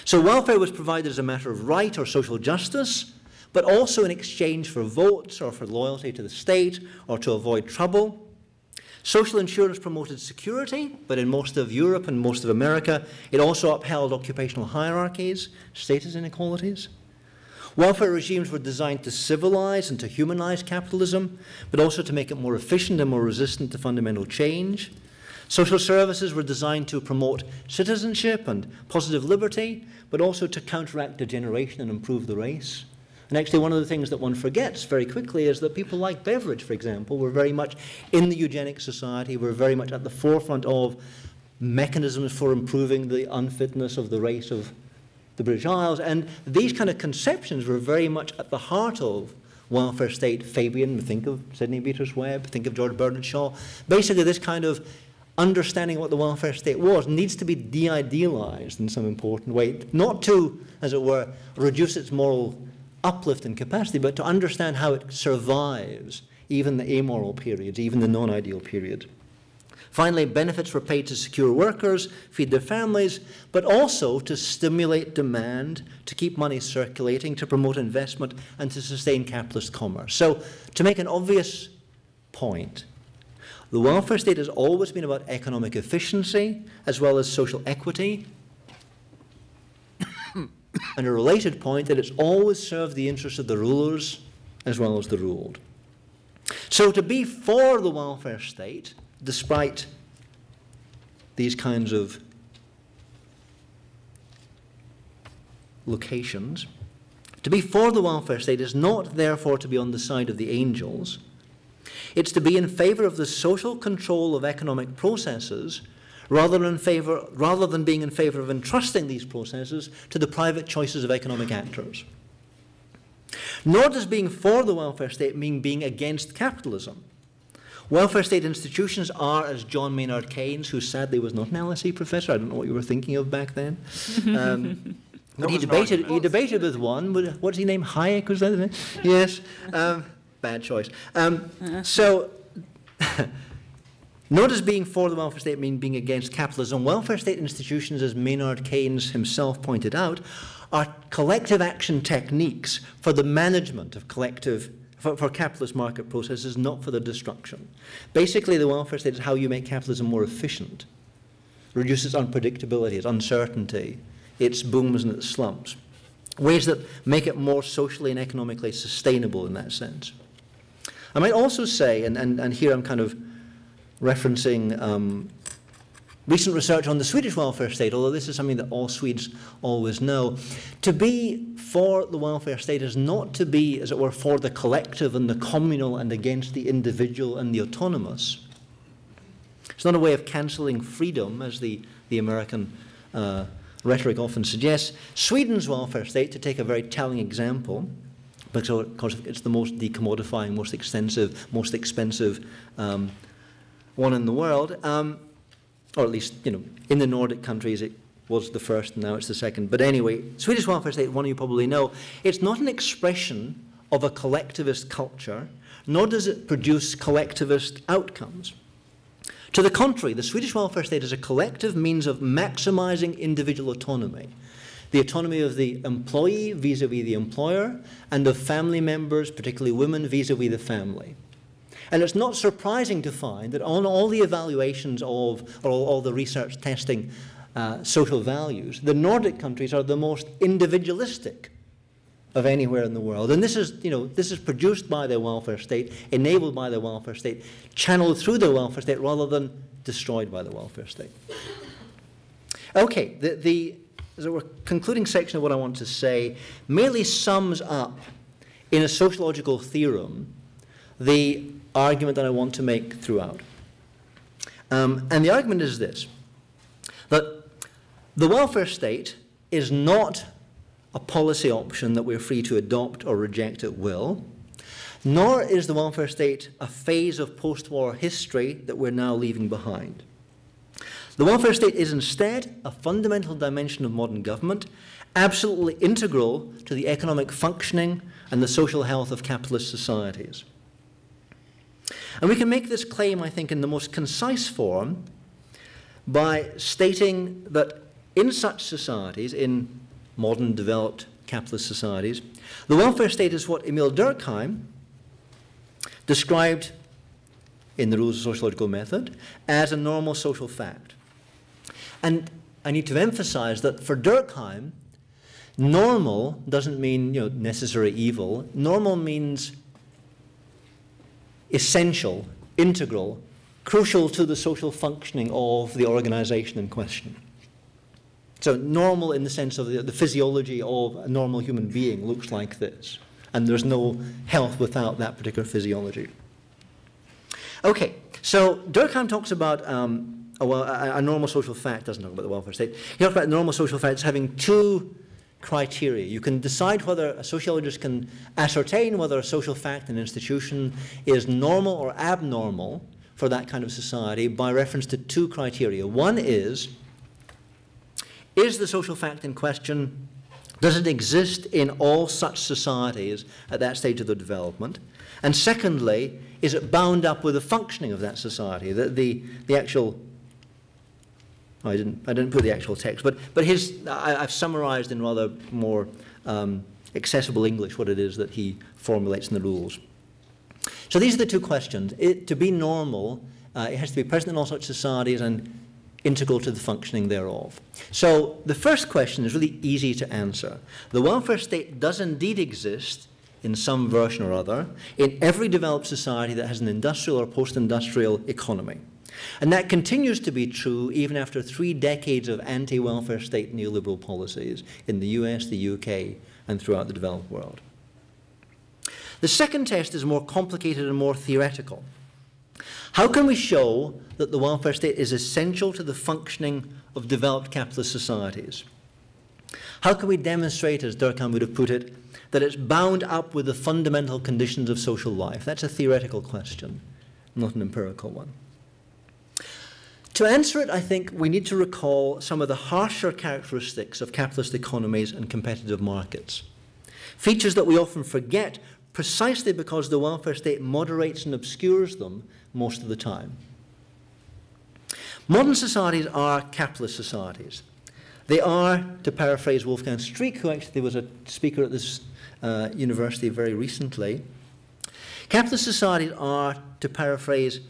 So welfare was provided as a matter of right or social justice, but also in exchange for votes or for loyalty to the state or to avoid trouble. Social insurance promoted security, but in most of Europe and most of America, it also upheld occupational hierarchies, status inequalities. Welfare regimes were designed to civilize and to humanize capitalism, but also to make it more efficient and more resistant to fundamental change. Social services were designed to promote citizenship and positive liberty, but also to counteract degeneration and improve the race. And actually, one of the things that one forgets very quickly is that people like Beveridge, for example, were very much in the eugenic society, were very much at the forefront of mechanisms for improving the unfitness of the race of the British Isles. And these kind of conceptions were very much at the heart of welfare state. Fabian, think of Sidney Beatrice Webb, think of George Bernard Shaw. Basically, this kind of understanding what the welfare state was needs to be de-idealized in some important way, not to, as it were, reduce its moral uplift and capacity, but to understand how it survives even the amoral periods, even the non-ideal period. Finally, benefits were paid to secure workers, feed their families, but also to stimulate demand, to keep money circulating, to promote investment, and to sustain capitalist commerce. So, to make an obvious point, the welfare state has always been about economic efficiency as well as social equity. and a related point, that it's always served the interests of the rulers as well as the ruled. So to be for the welfare state, despite these kinds of locations, to be for the welfare state is not therefore to be on the side of the angels. It's to be in favor of the social control of economic processes rather than being in favor of entrusting these processes to the private choices of economic actors. Nor does being for the welfare state mean being against capitalism. Welfare state institutions are, as John Maynard Keynes, who sadly was not an LSE professor, I don't know what you were thinking of back then, but he debated with one, what's his name, Hayek, was that the name? Yes, bad choice. So, nor does being for the welfare state mean being against capitalism. Welfare state institutions, as Maynard Keynes himself pointed out, are collective action techniques for the management of for capitalist market processes, not for their destruction. Basically, the welfare state is how you make capitalism more efficient, reduce its unpredictability, its uncertainty, its booms and its slumps, ways that make it more socially and economically sustainable in that sense. I might also say, and here I'm kind of referencing recent research on the Swedish welfare state, although this is something that all Swedes always know. To be for the welfare state is not to be, as it were, for the collective and the communal and against the individual and the autonomous. It's not a way of cancelling freedom, as the American rhetoric often suggests. Sweden's welfare state, to take a very telling example, because it's the most decommodifying, most extensive, most expensive one in the world, or at least, in the Nordic countries it was the first, and now it's the second. But anyway, Swedish welfare state, one you probably know, it's not an expression of a collectivist culture, nor does it produce collectivist outcomes. To the contrary, the Swedish welfare state is a collective means of maximizing individual autonomy. The autonomy of the employee vis-à-vis the employer, and of family members, particularly women, vis-à-vis the family. And it's not surprising to find that on all the evaluations of, or all the research testing social values, the Nordic countries are the most individualistic of anywhere in the world. And this is, this is produced by the welfare state, enabled by the welfare state, channeled through the welfare state rather than destroyed by the welfare state. Okay, the concluding section of what I want to say merely sums up in a sociological theorem the argument that I want to make throughout. And the argument is this, that the welfare state is not a policy option that we're free to adopt or reject at will, nor is the welfare state a phase of post-war history that we're now leaving behind. The welfare state is instead a fundamental dimension of modern government, absolutely integral to the economic functioning and the social health of capitalist societies. And we can make this claim, I think, in the most concise form by stating that in such societies, in modern developed capitalist societies, the welfare state is what Emile Durkheim described in the Rules of Sociological Method as a normal social fact. And I need to emphasize that for Durkheim, normal doesn't mean necessary evil. Normal means essential, integral, crucial to the social functioning of the organization in question. So normal in the sense of the physiology of a normal human being looks like this, and there's no health without that particular physiology. Okay, so Durkheim talks about a normal social fact, doesn't talk about the welfare state. He talks about normal social facts having two criteria. You can decide whether a sociologist can ascertain whether a social fact, an institution, is normal or abnormal for that kind of society by reference to two criteria. One is the social fact in question, does it exist in all such societies at that stage of the development? And secondly, is it bound up with the functioning of that society? The actual, I didn't put the actual text, but I've summarized in rather more accessible English what it is that he formulates in the rules. So these are the two questions. To be normal, it has to be present in all such societies, and integral to the functioning thereof. So the first question is really easy to answer. The welfare state does indeed exist in some version or other in every developed society that has an industrial or post-industrial economy. And that continues to be true even after 3 decades of anti-welfare state neoliberal policies in the US, the UK, and throughout the developed world. The second test is more complicated and more theoretical. How can we show that the welfare state is essential to the functioning of developed capitalist societies? How can we demonstrate, as Durkheim would have put it, that it's bound up with the fundamental conditions of social life? That's a theoretical question, not an empirical one. To answer it, I think we need to recall some of the harsher characteristics of capitalist economies and competitive markets, features that we often forget precisely because the welfare state moderates and obscures them most of the time. Modern societies are capitalist societies. They are, to paraphrase Wolfgang Streeck, who actually was a speaker at this university very recently, capitalist societies are, to paraphrase,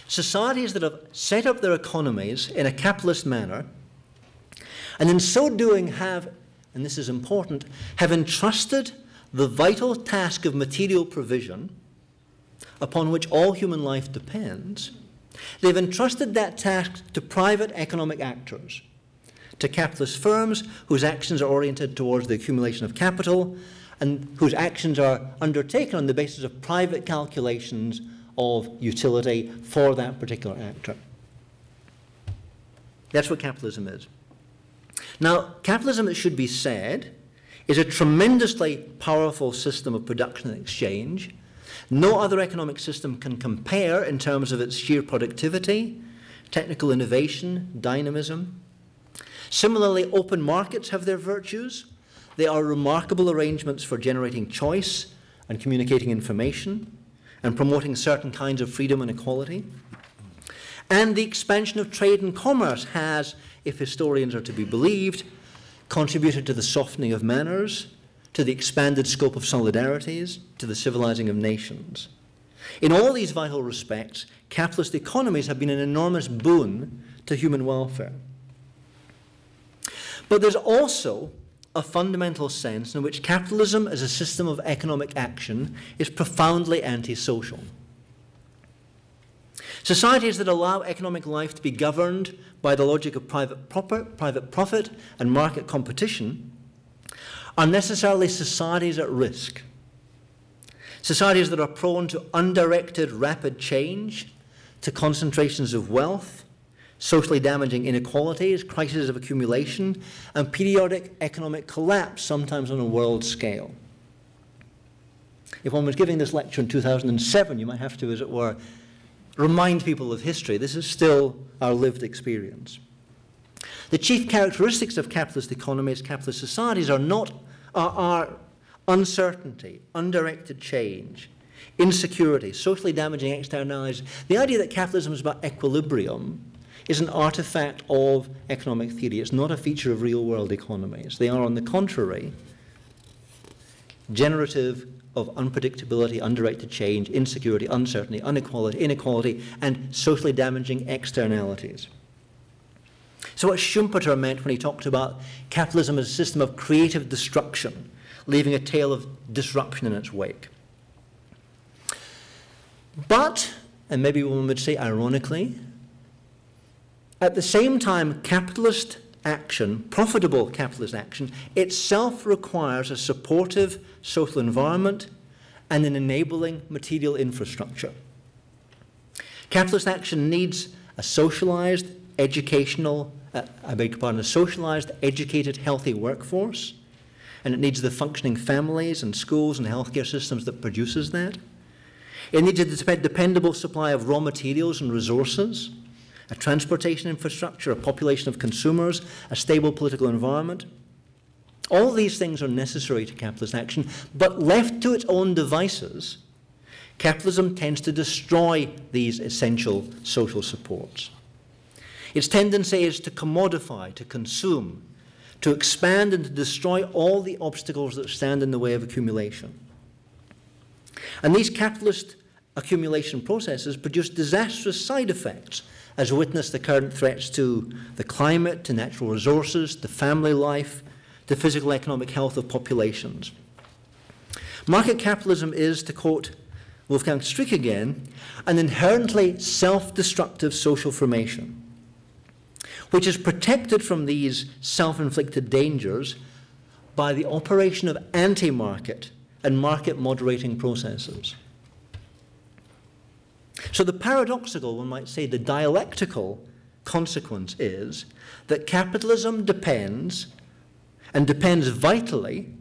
societies that have set up their economies in a capitalist manner, and in so doing have, and this is important, have entrusted the vital task of material provision upon which all human life depends. They've entrusted that task to private economic actors, to capitalist firms whose actions are oriented towards the accumulation of capital and whose actions are undertaken on the basis of private calculations of utility for that particular actor. That's what capitalism is. Now, capitalism, it should be said, is a tremendously powerful system of production and exchange. No other economic system can compare in terms of its sheer productivity, technical innovation, dynamism. Similarly, open markets have their virtues. They are remarkable arrangements for generating choice and communicating information and promoting certain kinds of freedom and equality. And the expansion of trade and commerce has, if historians are to be believed, contributed to the softening of manners, to the expanded scope of solidarities, to the civilizing of nations. In all these vital respects, capitalist economies have been an enormous boon to human welfare. But there's also a fundamental sense in which capitalism as a system of economic action is profoundly antisocial. Societies that allow economic life to be governed by the logic of private profit and market competition are necessarily societies at risk. Societies that are prone to undirected rapid change, to concentrations of wealth, socially damaging inequalities, crises of accumulation, and periodic economic collapse, sometimes on a world scale. If one was giving this lecture in 2007, you might have to, as it were, remind people of history. This is still our lived experience. The chief characteristics of capitalist economies, capitalist societies, are uncertainty, undirected change, insecurity, socially damaging externalities. The idea that capitalism is about equilibrium is an artifact of economic theory. It's not a feature of real-world economies. They are, on the contrary, generative of unpredictability, undirected change, insecurity, uncertainty, inequality, and socially damaging externalities. So what Schumpeter meant when he talked about capitalism as a system of creative destruction, leaving a tail of disruption in its wake. But, and maybe one would say ironically, at the same time, capitalist action, profitable capitalist action, itself requires a supportive social environment and an enabling material infrastructure. Capitalist action needs a socialized, educational, a socialized, educated, healthy workforce, and it needs the functioning families and schools and healthcare systems that produces that. It needs a dependable supply of raw materials and resources, a transportation infrastructure, a population of consumers, a stable political environment. All these things are necessary to capitalist action, but left to its own devices, capitalism tends to destroy these essential social supports. Its tendency is to commodify, to consume, to expand and to destroy all the obstacles that stand in the way of accumulation. And these capitalist accumulation processes produce disastrous side effects, as witness the current threats to the climate, to natural resources, to family life, to physical economic health of populations. Market capitalism is, to quote Wolfgang Strick again, an inherently self-destructive social formation, which is protected from these self-inflicted dangers by the operation of anti-market and market moderating processes. So the paradoxical, one might say the dialectical consequence is that capitalism depends, and depends vitally,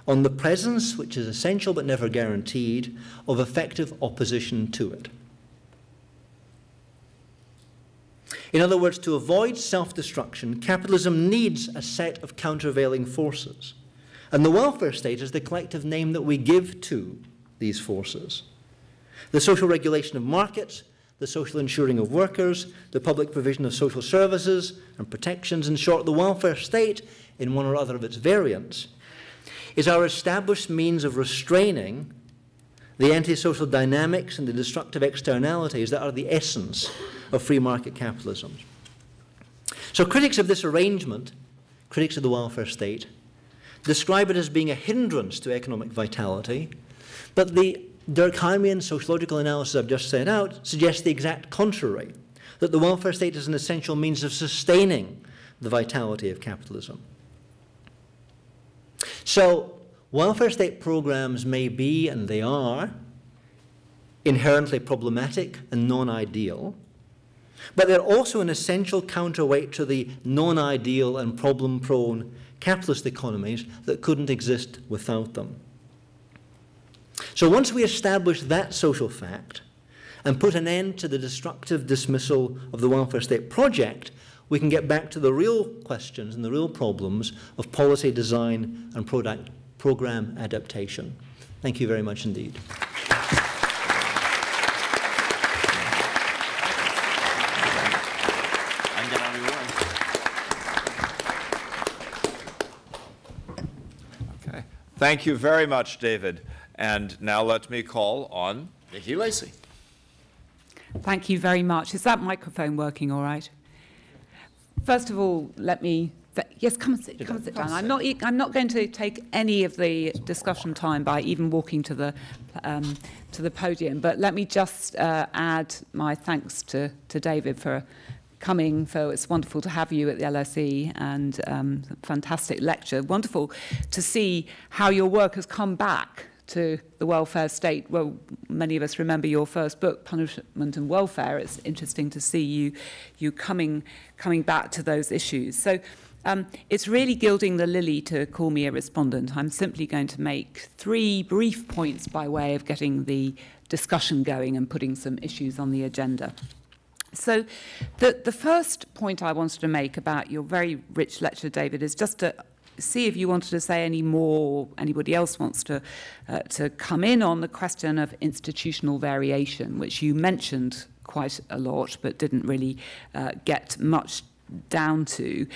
on the presence, which is essential but never guaranteed, of effective opposition to it. In other words, to avoid self-destruction, capitalism needs a set of countervailing forces. And the welfare state is the collective name that we give to these forces. The social regulation of markets, the social insuring of workers, the public provision of social services and protections, in short, the welfare state, in one or other of its variants, is our established means of restraining the antisocial dynamics and the destructive externalities that are the essence of free market capitalism. So critics of this arrangement, critics of the welfare state, describe it as being a hindrance to economic vitality, but the Durkheimian sociological analysis I've just set out suggests the exact contrary, that the welfare state is an essential means of sustaining the vitality of capitalism. So welfare state programs may be, and they are, inherently problematic and non-ideal, but they're also an essential counterweight to the non-ideal and problem-prone capitalist economies that couldn't exist without them. So once we establish that social fact and put an end to the destructive dismissal of the welfare state project, we can get back to the real questions and the real problems of policy design and program adaptation. Thank you very much indeed. Okay. Thank you very much, David. And now let me call on Nikki Lacey. Thank you very much. Is that microphone working all right? First of all, let me... Yes, come and sit down. I'm not going to take any of the discussion time by even walking to the podium, but let me just add my thanks to David for coming. It's wonderful to have you at the LSE, and fantastic lecture. Wonderful to see how your work has come back to the welfare state. Well, many of us remember your first book, Punishment and Welfare. It's interesting to see you coming back to those issues. So it's really gilding the lily to call me a respondent. I'm simply going to make 3 brief points by way of getting the discussion going and putting some issues on the agenda. So the first point I wanted to make about your very rich lecture, David, is just to see if you wanted to say any more, anybody else wants to come in on the question of institutional variation, which you mentioned quite a lot but didn't really get much down to.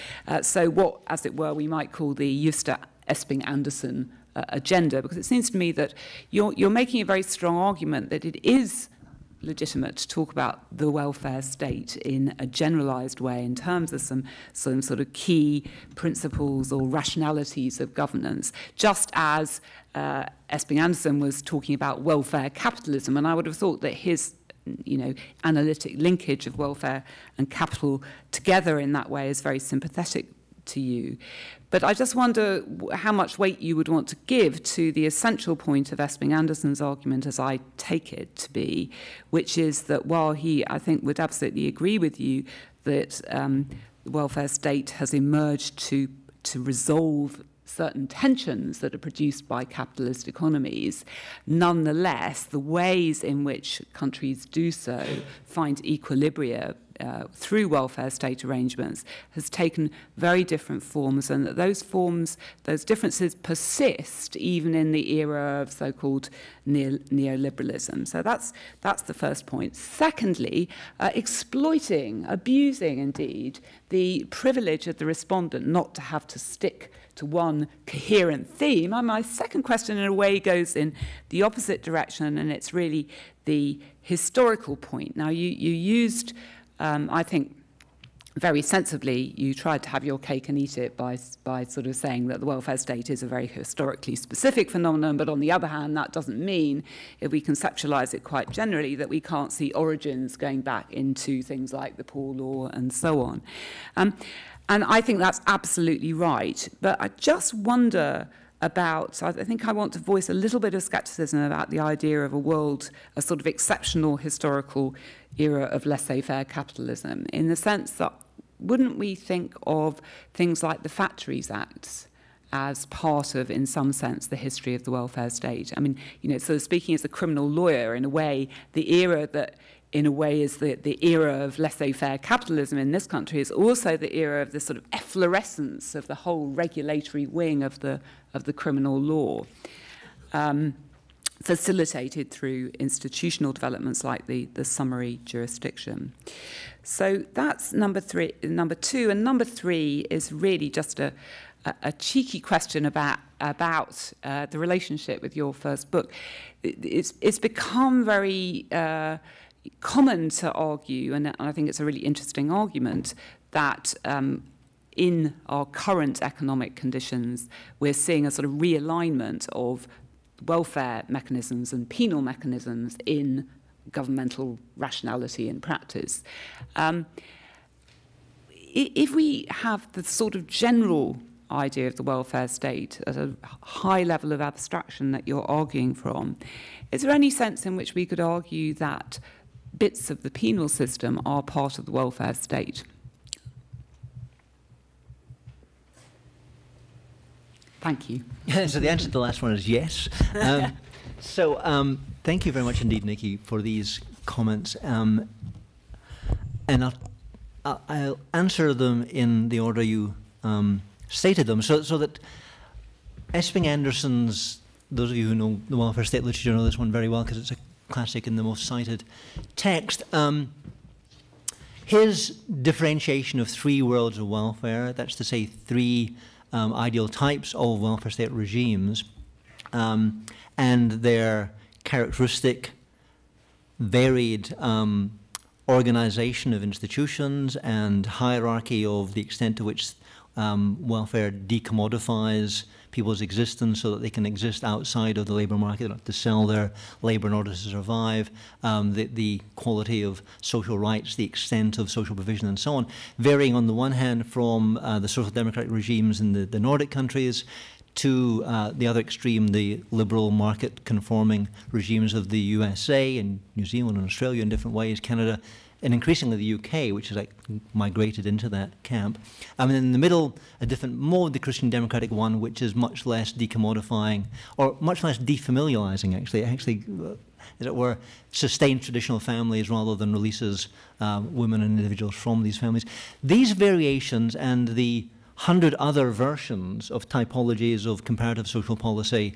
So what, as it were, we might call the Justa Esping-Andersen agenda, because it seems to me that you're making a very strong argument that it is legitimate to talk about the welfare state in a generalized way in terms of some sort of key principles or rationalities of governance, just as Esping-Andersen was talking about welfare capitalism. And I would have thought that his analytic linkage of welfare and capital together in that way is very sympathetic to you. But I just wonder how much weight you would want to give to the essential point of Esping-Andersen's argument, as I take it to be, which is that while he, I think, would absolutely agree with you that the welfare state has emerged to resolve certain tensions that are produced by capitalist economies, nonetheless, the ways in which countries do so find equilibria through welfare state arrangements has taken very different forms, and that those forms, those differences persist even in the era of so-called neoliberalism. So that's the first point. Secondly, exploiting, abusing indeed, the privilege of the respondent not to have to stick to one coherent theme. And my second question, in a way, goes in the opposite direction, and it's really the historical point. Now, you used, I think, very sensibly, you tried to have your cake and eat it by sort of saying that the welfare state is a very historically specific phenomenon, but on the other hand, that doesn't mean, if we conceptualize it quite generally, that we can't see origins going back into things like the Poor Law and so on. And I think that's absolutely right. But I just wonder about, I think I want to voice a little bit of skepticism about the idea of a world, a sort of exceptional historical era of laissez-faire capitalism, in the sense that wouldn't we think of things like the Factories Acts as part of, in some sense, the history of the welfare state? I mean, sort of speaking as a criminal lawyer, in a way, the era that in a way is the era of laissez-faire capitalism in this country is also the era of the sort of efflorescence of the whole regulatory wing of the criminal law, facilitated through institutional developments like the summary jurisdiction. So that's number two. And number three is really just a cheeky question about the relationship with your first book. It's become very common to argue, and I think it's a really interesting argument, that in our current economic conditions, we're seeing a sort of realignment of welfare mechanisms and penal mechanisms in governmental rationality and practice. If we have the sort of general idea of the welfare state at a high level of abstraction that you're arguing from, is there any sense in which we could argue that bits of the penal system are part of the welfare state? Thank you. So the answer to the last one is yes. Thank you very much indeed, Nikki, for these comments. And I'll answer them in the order you stated them, so that Esping Anderson's, those of you who know the welfare state literature know this one very well because it's a classic and the most cited text. His differentiation of three worlds of welfare, that's to say three ideal types of welfare state regimes, and their characteristic varied organization of institutions and hierarchy of the extent to which welfare decommodifies people's existence so that they can exist outside of the labour market. They don't have to sell their labour in order to survive, the quality of social rights, the extent of social provision and so on, varying on the one hand from the social democratic regimes in the Nordic countries to the other extreme, the liberal market conforming regimes of the USA and New Zealand and Australia in different ways, Canada, and increasingly the UK, which has like migrated into that camp. And in the middle, a different mode, the Christian democratic one, which is much less decommodifying, or much less defamiliarizing, actually, as it were, sustains traditional families rather than releases women and individuals from these families. These variations and the 100 other versions of typologies of comparative social policy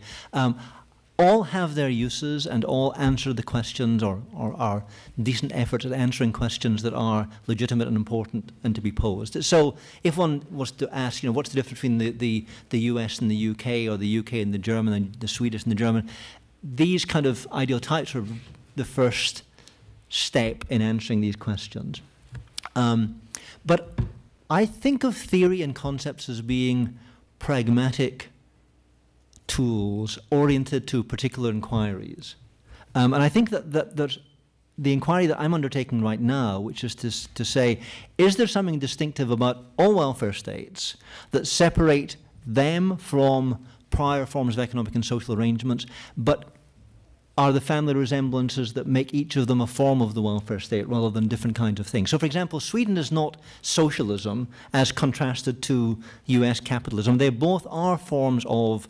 all have their uses and all answer the questions or are decent efforts at answering questions that are legitimate and important and to be posed. So if one was to ask, what's the difference between the US and the UK, or the UK and the German, and the Swedish and the German, these kind of ideal types are the first step in answering these questions. But I think of theory and concepts as being pragmatic tools oriented to particular inquiries. And I think that the inquiry that I'm undertaking right now, which is to say, is there something distinctive about all welfare states that separate them from prior forms of economic and social arrangements, but are the family resemblances that make each of them a form of the welfare state rather than different kinds of things? So, for example, Sweden is not socialism as contrasted to US capitalism. They both are forms of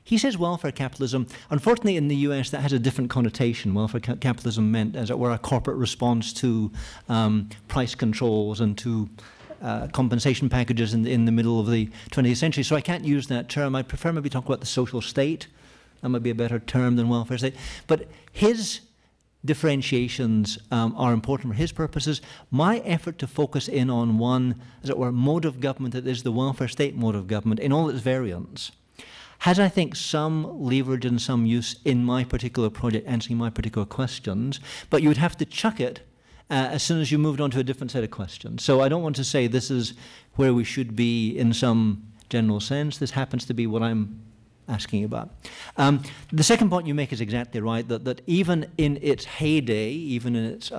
he says welfare capitalism. Unfortunately, in the US, that has a different connotation. Welfare capitalism meant, as it were, a corporate response to price controls and to compensation packages in the middle of the 20th century. So I can't use that term. I prefer maybe talk about the social state. That might be a better term than welfare state. But his differentiations are important for his purposes. My effort to focus in on one, as it were, mode of government that is the welfare state mode of government in all its variants has, I think, some leverage and some use in my particular project answering my particular questions, but you would have to chuck it as soon as you moved on to a different set of questions. So I don't want to say this is where we should be in some general sense. This happens to be what I'm asking about. The second point you make is exactly right, that even in its heyday, even in its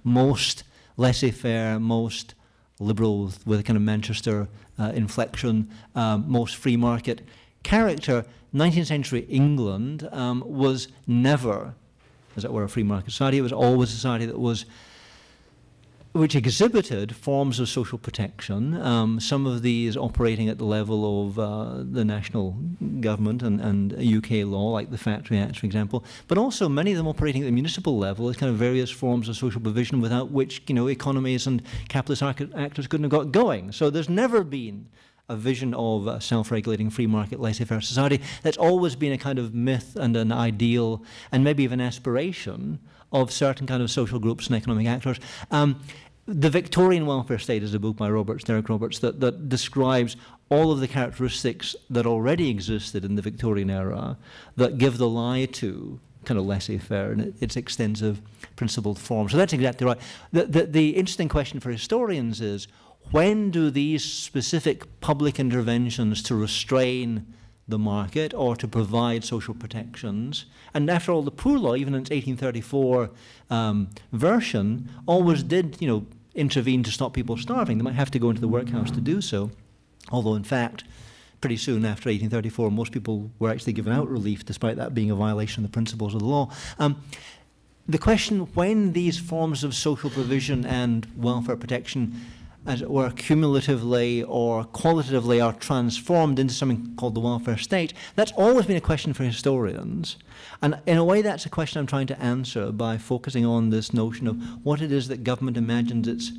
most laissez-faire, most liberal with a kind of Manchester inflection, most free market character, 19th century England was never, as it were, a free market society. It was always a society that was, which exhibited forms of social protection, some of these operating at the level of the national government and UK law, like the Factory Acts, for example, but also many of them operating at the municipal level as kind of various forms of social provision without which, you know, economies and capitalist actors couldn't have got going. So there's never been a vision of a self-regulating free market laissez-faire society. That's always been a kind of myth and an ideal and maybe even aspiration of certain kind of social groups and economic actors. The Victorian Welfare State is a book by Derek Roberts that describes all of the characteristics that already existed in the Victorian era that give the lie to kind of laissez-faire in its extensive principled form. So that's exactly right. The interesting question for historians is, when do these specific public interventions to restrain the market or to provide social protections, and after all, the Poor Law, even in its 1834 version, always did, you know, intervene to stop people starving. They might have to go into the workhouse to do so, although in fact, pretty soon after 1834, most people were actually given out relief, despite that being a violation of the principles of the law. The question, when these forms of social provision and welfare protection, as it were, cumulatively or qualitatively are transformed into something called the welfare state, that's always been a question for historians. And in a way, that's a question I'm trying to answer by focusing on this notion of what it is that government imagines its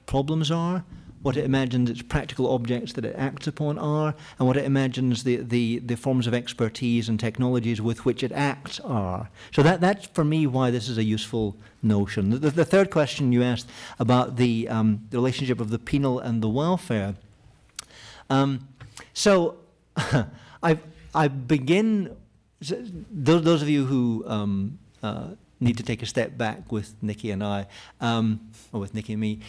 problems are, what it imagines its practical objects that it acts upon are, and what it imagines the forms of expertise and technologies with which it acts are. So that's, for me, why this is a useful notion. The third question you asked about the relationship of the penal and the welfare. So I begin, those of you who need to take a step back with Nikki and I, or with Nikki and me,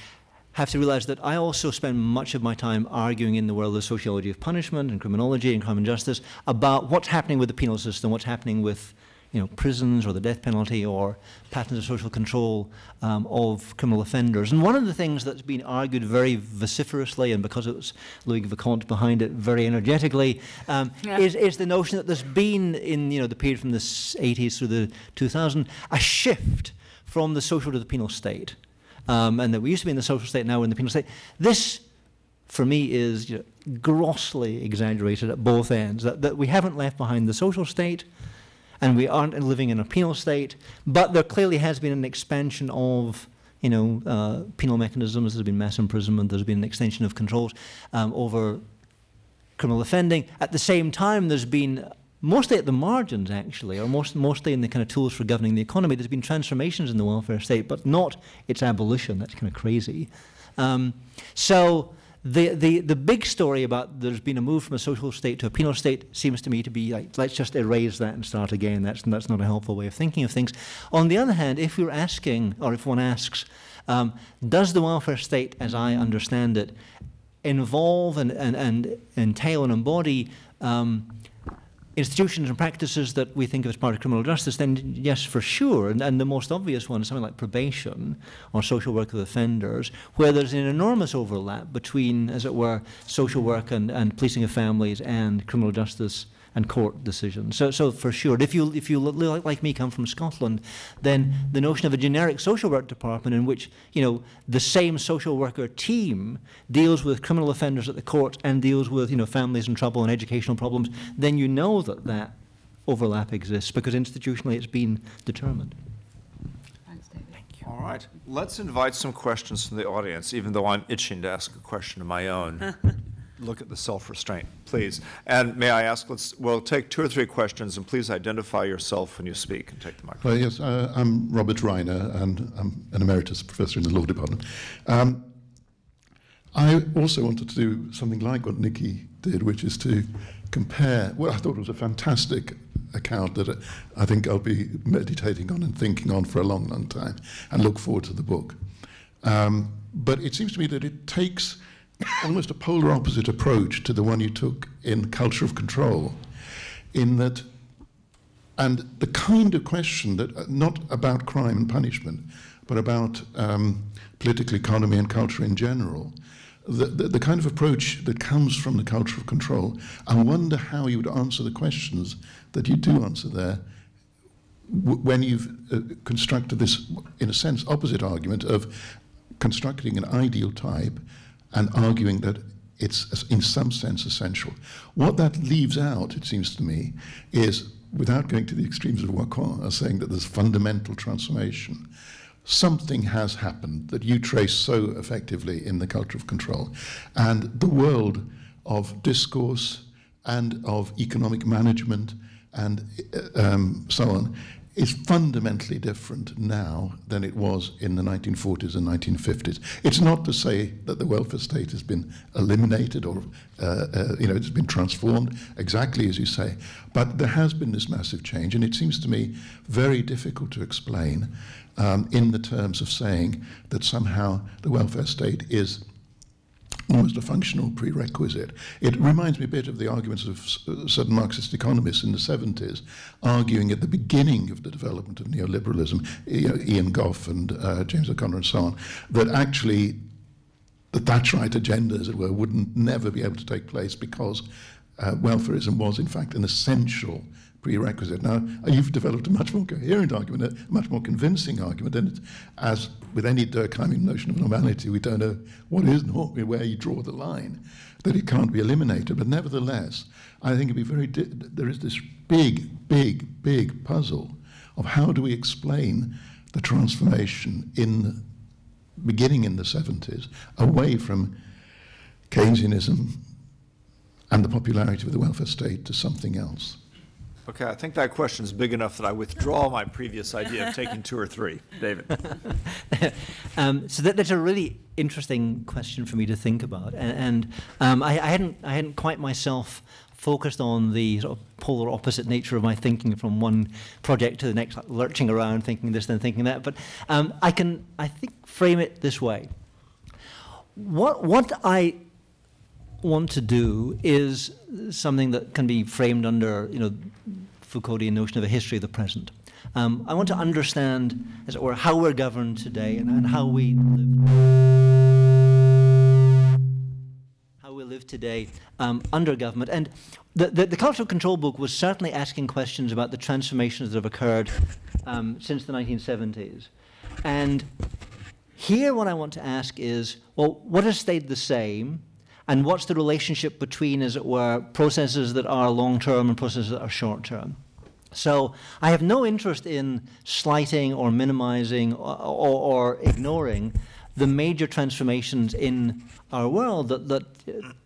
have to realize that I also spend much of my time arguing in the world of sociology of punishment and criminology and crime and justice about what's happening with the penal system, what's happening with, you know, prisons or the death penalty or patterns of social control of criminal offenders. And one of the things that's been argued very vociferously, and because it was Louis Vicomte behind it very energetically, is the notion that there's been, in, you know, the period from the 80s through the 2000s, a shift from the social to the penal state. And that we used to be in the social state, now we're in the penal state. This, for me, is, you know, grossly exaggerated at both ends, that we haven't left behind the social state and we aren't living in a penal state, but there clearly has been an expansion of, you know, penal mechanisms. There's been mass imprisonment, there's been an extension of controls over criminal offending. At the same time, there's been, mostly at the margins, actually, or mostly in the kind of tools for governing the economy, there's been transformations in the welfare state, but not its abolition. That's kind of crazy. So the big story about there's been a move from a social state to a penal state seems to me to be like, let's just erase that and start again. That's not a helpful way of thinking of things. On the other hand, if you're asking, or if one asks, does the welfare state, as I understand it, involve and entail and embody institutions and practices that we think of as part of criminal justice, then yes, for sure. And the most obvious one is something like probation or social work with offenders, where there's an enormous overlap between, as it were, social work and policing of families and criminal justice and court decisions. So for sure, if you like me come from Scotland, then the notion of a generic social work department in which the same social worker team deals with criminal offenders at the court and deals with families in trouble and educational problems, then that overlap exists because institutionally it's been determined. Thanks, David. Thank you. All right. Let's invite some questions from the audience, even though I'm itching to ask a question of my own. Look at the self-restraint, please. And may I ask, we'll take 2 or 3 questions, and please identify yourself when you speak and take the microphone. Well, yes, I'm Robert Reiner, and I'm an emeritus professor in the law department. I also wanted to do something like what Nikki did, which is to compare what I thought was a fantastic account that I think I'll be meditating on and thinking on for a long, long time, and look forward to the book. But it seems to me that it takes almost a polar opposite approach to the one you took in Culture of Control, in that, and the kind of question that, not about crime and punishment, but about political economy and culture in general, the kind of approach that comes from the Culture of Control. I wonder how you would answer the questions that you do answer there when you've constructed this, in a sense, opposite argument of constructing an ideal type and arguing that it's, in some sense, essential. What that leaves out, it seems to me, is, without going to the extremes of Wacquant, saying that there's fundamental transformation, something has happened that you trace so effectively in the Culture of Control. And the world of discourse and of economic management and so on is fundamentally different now than it was in the 1940s and 1950s. It's not to say that the welfare state has been eliminated or it's been transformed, exactly as you say, but there has been this massive change, and it seems to me very difficult to explain in the terms of saying that somehow the welfare state is almost a functional prerequisite. It reminds me a bit of the arguments of certain Marxist economists in the 70s, arguing at the beginning of the development of neoliberalism, Ian Goff and James O'Connor and so on, that actually the Thatcherite agenda, as it were, would never be able to take place because welfarism was, in fact, an essential prerequisite. Now, you've developed a much more coherent argument, a much more convincing argument, and as with any Durkheimian notion of normality, we don't know what is normal, where you draw the line, that it can't be eliminated. But nevertheless, I think it'd be very, there is this big, big, big puzzle of how do we explain the transformation beginning in the 70s, away from Keynesianism and the popularity of the welfare state to something else. Okay, I think that question is big enough that I withdraw my previous idea of taking 2 or 3. David. So that's a really interesting question for me to think about, and I hadn't quite myself focused on the sort of polar opposite nature of my thinking from one project to the next, like lurching around, thinking this, then thinking that. But I think, frame it this way. What I want to do is something that can be framed under, Foucauldian notion of a history of the present. I want to understand, as it were, how we're governed today and how we live today under government. And the Cultural Control book was certainly asking questions about the transformations that have occurred since the 1970s. And here what I want to ask is, well, what has stayed the same? And what's the relationship between, as it were, processes that are long-term and processes that are short-term? So I have no interest in slighting or minimizing or ignoring the major transformations in our world that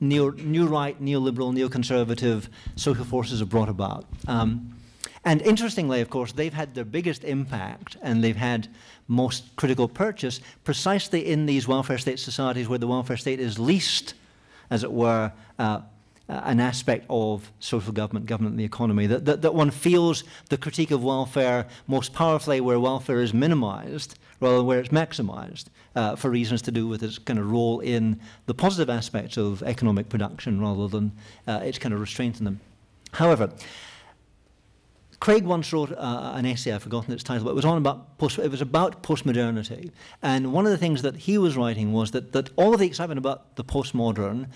new right, neoliberal, neoconservative social forces have brought about. And interestingly, of course, they've had their biggest impact and they've had most critical purchase precisely in these welfare state societies where the welfare state is least, as it were, an aspect of social government in the economy, that one feels the critique of welfare most powerfully where welfare is minimized rather than where it's maximized for reasons to do with its kind of role in the positive aspects of economic production rather than its kind of restraint in them. However, Craig once wrote an essay, I've forgotten its title, but it was about postmodernity. And one of the things that he was writing was that all of the excitement about the postmodern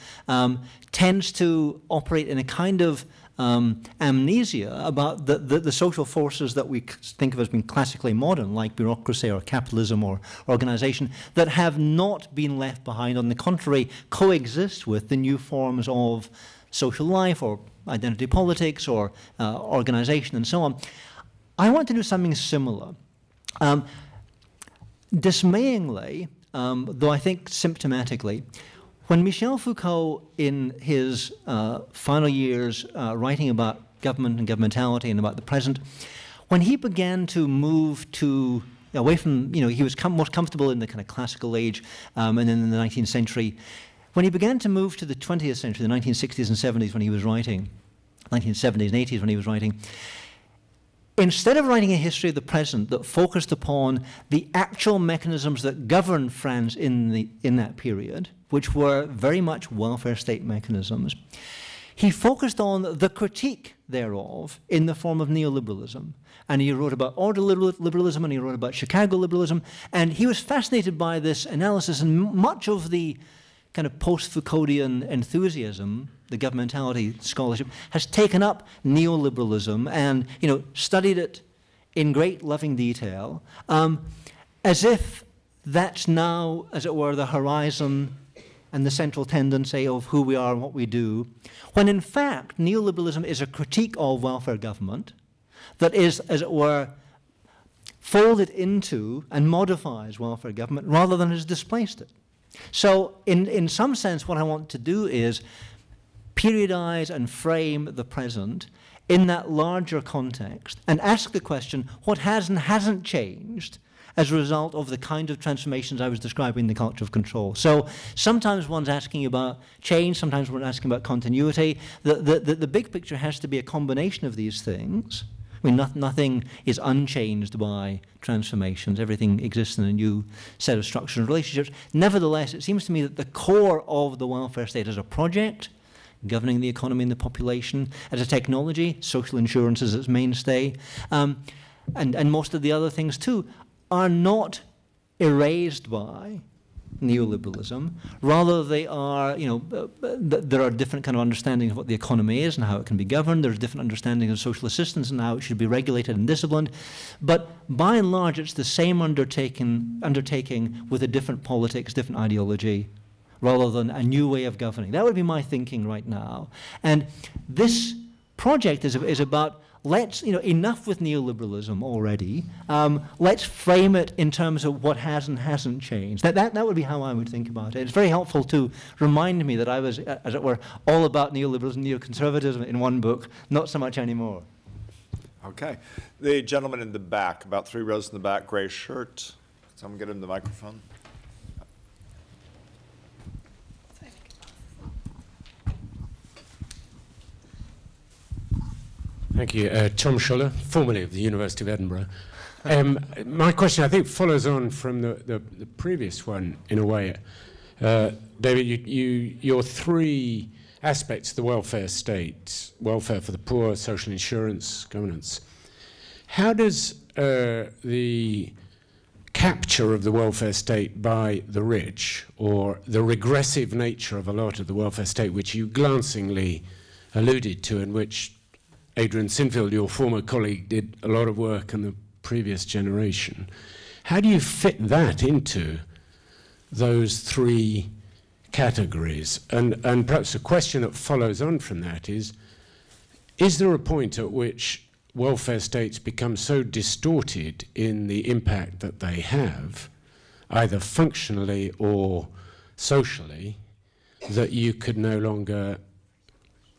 tends to operate in a kind of amnesia about the social forces that we think of as being classically modern, like bureaucracy or capitalism or organization, that have not been left behind. On the contrary, coexist with the new forms of social life or identity politics or organization and so on. I want to do something similar. Dismayingly, though I think symptomatically, when Michel Foucault, in his final years writing about government and governmentality and about the present, when he began to move to away from, he was most comfortable in the kind of classical age and then in the 19th century. When he began to move to the 20th century, the 1960s and 70s when he was writing, 1970s and 80s when he was writing, instead of writing a history of the present that focused upon the actual mechanisms that governed France in that period, which were very much welfare state mechanisms, he focused on the critique thereof in the form of neoliberalism. And he wrote about order liberalism, and he wrote about Chicago liberalism, and he was fascinated by this analysis, and much of the kind of post-Foucauldian enthusiasm, the governmentality scholarship, has taken up neoliberalism and studied it in great loving detail, as if that's now, as it were, the horizon and the central tendency of who we are and what we do, when in fact neoliberalism is a critique of welfare government that is, as it were, folded into and modifies welfare government rather than has displaced it. So in some sense what I want to do is periodize and frame the present in that larger context and ask the question, what has and hasn't changed as a result of the kind of transformations I was describing in the culture of control. So sometimes one's asking about change, sometimes one's asking about continuity. The big picture has to be a combination of these things. I mean, nothing is unchanged by transformations. Everything exists in a new set of structures and relationships. Nevertheless, it seems to me that the core of the welfare state as a project, governing the economy and the population, as a technology, social insurance as its mainstay, and most of the other things too, are not erased by neoliberalism. Rather, they are, there are different kind of understandings of what the economy is and how it can be governed. There's different understandings of social assistance and how it should be regulated and disciplined. But by and large, it's the same undertaking with a different politics, different ideology, rather than a new way of governing. That would be my thinking right now. And this project is about, let's, enough with neoliberalism already. Let's frame it in terms of what has and hasn't changed. That would be how I would think about it. It's very helpful to remind me that I was, as it were, all about neoliberalism, neoconservatism in one book, not so much anymore. Okay. The gentleman in the back, about 3 rows in the back, gray shirt. Someone get him the microphone. Thank you. Tom Schuller, formerly of the University of Edinburgh. My question, I think, follows on from the previous one, in a way. David, your 3 aspects of the welfare state, welfare for the poor, social insurance, governance. How does the capture of the welfare state by the rich, or the regressive nature of a lot of the welfare state, which you glancingly alluded to, and which Adrian Sinfield, your former colleague, did a lot of work in the previous generation. How do you fit that into those 3 categories? And perhaps a question that follows on from that is there a point at which welfare states become so distorted in the impact that they have, either functionally or socially, that you could no longer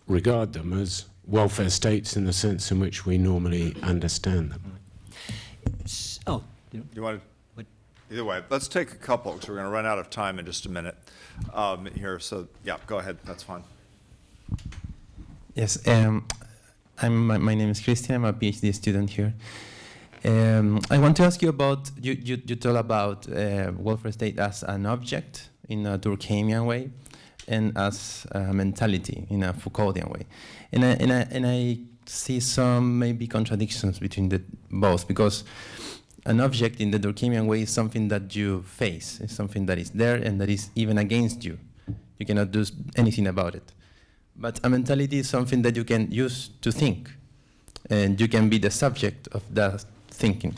regard them as welfare states in the sense in which we normally understand them? You want to? Either way, let's take a couple because we're going to run out of time in just a minute here. So yeah, go ahead. That's fine. Yes, my name is Christian. I'm a PhD student here. I want to ask you about, you talk about welfare state as an object in a Durkheimian way, and as a mentality in a Foucauldian way. And I see some maybe contradictions between both, because an object in the Durkheimian way is something that you face. It's something that is there and that is even against you. You cannot do anything about it. But a mentality is something that you can use to think, and you can be the subject of that thinking.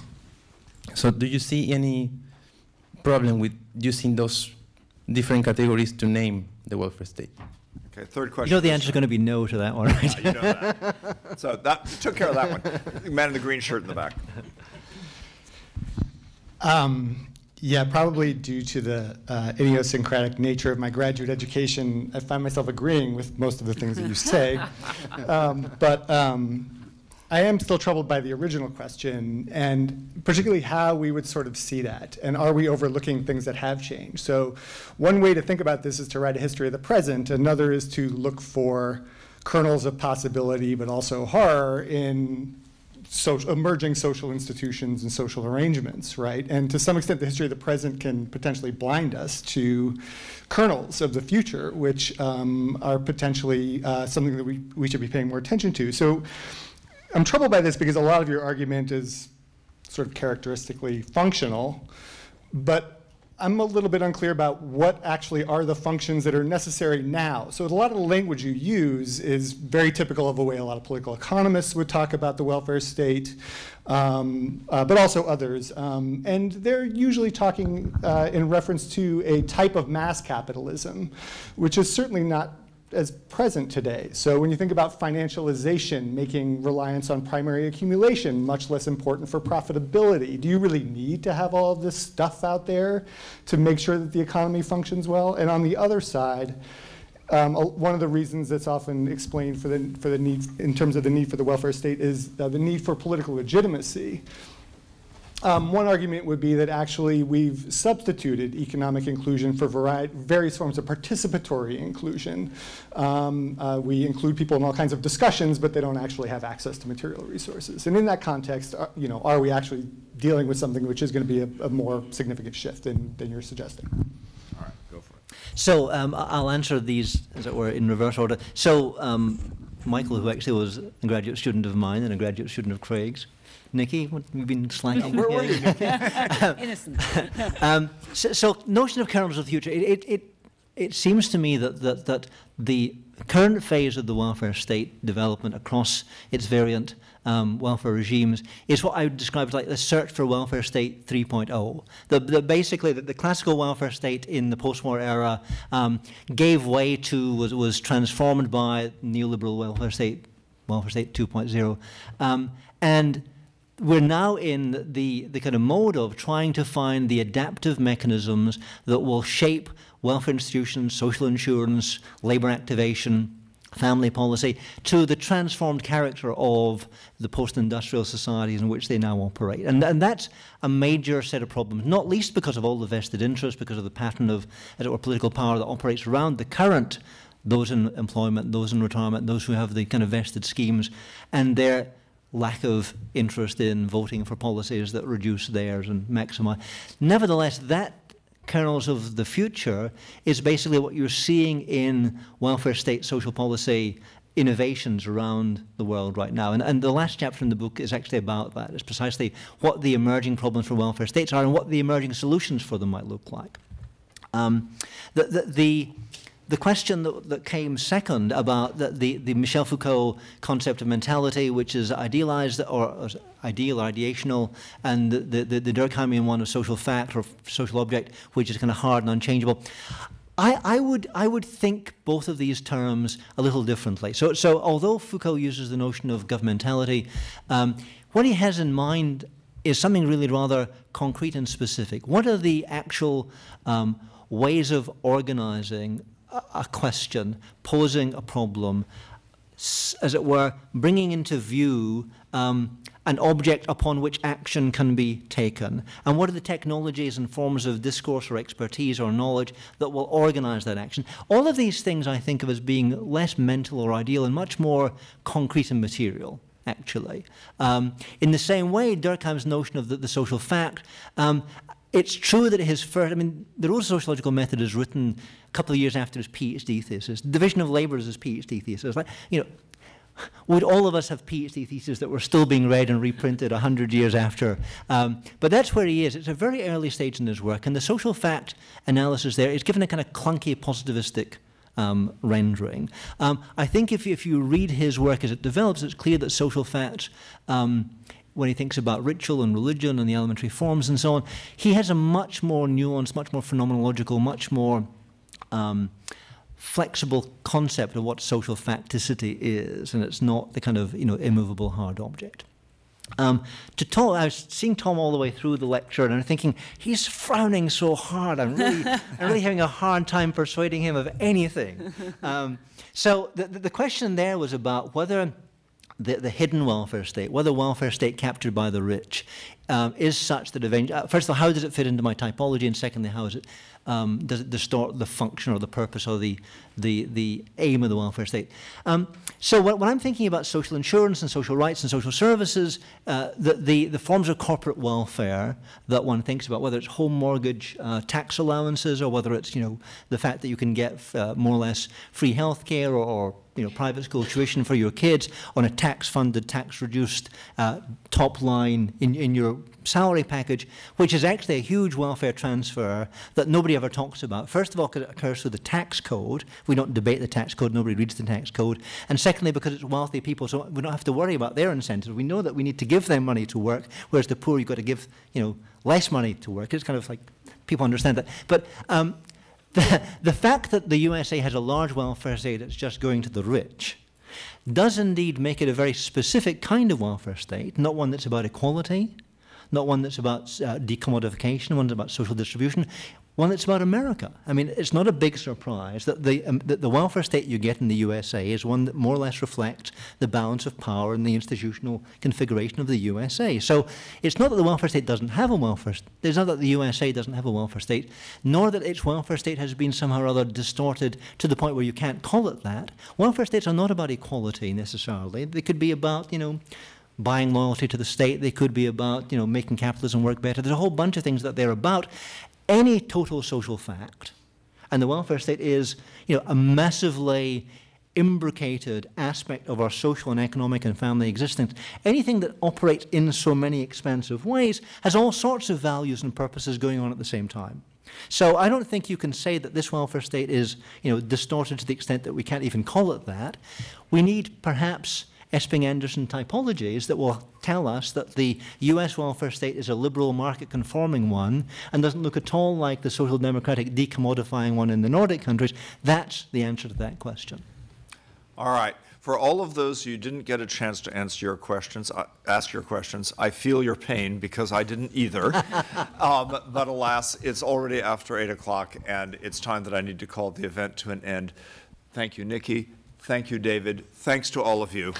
So do you see any problem with using those different categories to name the welfare state? Okay, third question. You know the answer is going to be no to that one, right? Yeah, you know that. So that took care of that one. Man in the green shirt in the back. Yeah, probably due to the idiosyncratic nature of my graduate education, I find myself agreeing with most of the things that you say. But I am still troubled by the original question, and particularly how we would sort of see that, and are we overlooking things that have changed? So one way to think about this is to write a history of the present. Another is to look for kernels of possibility, but also horror in emerging social institutions and social arrangements, right? And to some extent, the history of the present can potentially blind us to kernels of the future, which are potentially something that we should be paying more attention to. So I'm troubled by this because a lot of your argument is sort of characteristically functional, but I'm a little bit unclear about what actually are the functions that are necessary now. So a lot of the language you use is very typical of the way a lot of political economists would talk about the welfare state, but also others. And they're usually talking in reference to a type of mass capitalism, which is certainly not as present today. So when you think about financialization, making reliance on primary accumulation much less important for profitability, do you really need to have all of this stuff out there to make sure that the economy functions well? And on the other side, one of the reasons that's often explained for the need, in terms of the need for the welfare state, is the need for political legitimacy. One argument would be that actually we've substituted economic inclusion for various forms of participatory inclusion. We include people in all kinds of discussions, but they don't actually have access to material resources. And in that context, are we actually dealing with something which is going to be a more significant shift than you're suggesting? All right, go for it. So I'll answer these, as it were, in reverse order. So Michael, who actually was a graduate student of mine and a graduate student of Craig's, Nikki, what have you been slacking? Where were you, Nikki? Innocent. So notion of kernels of the future, it seems to me that the current phase of the welfare state development across its variant welfare regimes is what I would describe as like the search for welfare state 3.0. Basically, the classical welfare state in the post-war era gave way to, was transformed by neoliberal welfare state 2.0. And we're now in the kind of mode of trying to find the adaptive mechanisms that will shape welfare institutions, social insurance, labor activation, family policy, to the transformed character of the post-industrial societies in which they now operate. And that's a major set of problems, not least because of all the vested interests, because of the pattern of, as it were, political power that operates around the current, those in employment, those in retirement, those who have the kind of vested schemes, and their lack of interest in voting for policies that reduce theirs and maximize. Nevertheless, that kernels of the future is basically what you're seeing in welfare state social policy innovations around the world right now. And the last chapter in the book is actually about that. It's precisely what the emerging problems for welfare states are and what the emerging solutions for them might look like. The question that came second about the Michel Foucault concept of mentality, which is idealized or ideal or ideational, and the Durkheimian one of social fact or social object, which is kind of hard and unchangeable. I would think both of these terms a little differently. So although Foucault uses the notion of governmentality, what he has in mind is something really rather concrete and specific. What are the actual ways of organizing a question, posing a problem, as it were, bringing into view an object upon which action can be taken? And what are the technologies and forms of discourse or expertise or knowledge that will organize that action? All of these things I think of as being less mental or ideal and much more concrete and material, actually. In the same way, Durkheim's notion of the social fact, it's true that his first, the Rules of Sociological Method is written a couple of years after his PhD thesis. Division of Labor is his PhD thesis. Like, would all of us have PhD theses that were still being read and reprinted 100 years after? But that's where he is. It's a very early stage in his work, and the social fact analysis there is given a kind of clunky positivistic rendering. I think if you read his work as it develops, it's clear that social fact, when he thinks about ritual and religion and the elementary forms and so on, he has a much more nuanced, much more phenomenological, much more flexible concept of what social facticity is, and it's not the kind of immovable hard object. To Tom, I was seeing Tom all the way through the lecture, and I'm thinking he's frowning so hard. I'm really having a hard time persuading him of anything. So the question there was about whether the hidden welfare state, whether welfare state captured by the rich, is such that eventually, first of all, how does it fit into my typology, and secondly, how is it does it distort the function or the purpose or the aim of the welfare state? So when I'm thinking about social insurance and social rights and social services, the forms of corporate welfare that one thinks about, whether it's home mortgage tax allowances, or whether it's the fact that you can get more or less free health care or private school tuition for your kids on a tax-funded, tax-reduced top line in your salary package, which is actually a huge welfare transfer that nobody ever talks about. First of all, because it occurs through the tax code. We don't debate the tax code, nobody reads the tax code. And secondly, because it's wealthy people, so we don't have to worry about their incentives. We know that we need to give them money to work, whereas the poor, you've got to give less money to work. It's kind of like, people understand that. But the fact that the USA has a large welfare state that's just going to the rich does indeed make it a very specific kind of welfare state, not one that's about equality, not one that's about decommodification, one that's about social distribution, one that's about America. I mean, it's not a big surprise that the welfare state you get in the USA is one that more or less reflects the balance of power and the institutional configuration of the USA. So it's not that the welfare state doesn't have a welfare state. It's not that the USA doesn't have a welfare state, nor that its welfare state has been somehow or other distorted to the point where you can't call it that. Welfare states are not about equality necessarily. They could be about, buying loyalty to the state. They could be about, making capitalism work better. There's a whole bunch of things that they're about. Any total social fact, and the welfare state is, a massively imbricated aspect of our social and economic and family existence. Anything that operates in so many expansive ways has all sorts of values and purposes going on at the same time. So I don't think you can say that this welfare state is, distorted to the extent that we can't even call it that. We need perhaps Esping-Anderson typologies that will tell us that the US welfare state is a liberal market-conforming one and doesn't look at all like the social democratic decommodifying one in the Nordic countries. That's the answer to that question. All right. For all of those who didn't get a chance to ask your questions, I feel your pain because I didn't either. But alas, it's already after 8 o'clock, and it's time that I need to call the event to an end. Thank you, Nikki. Thank you, David. Thanks to all of you.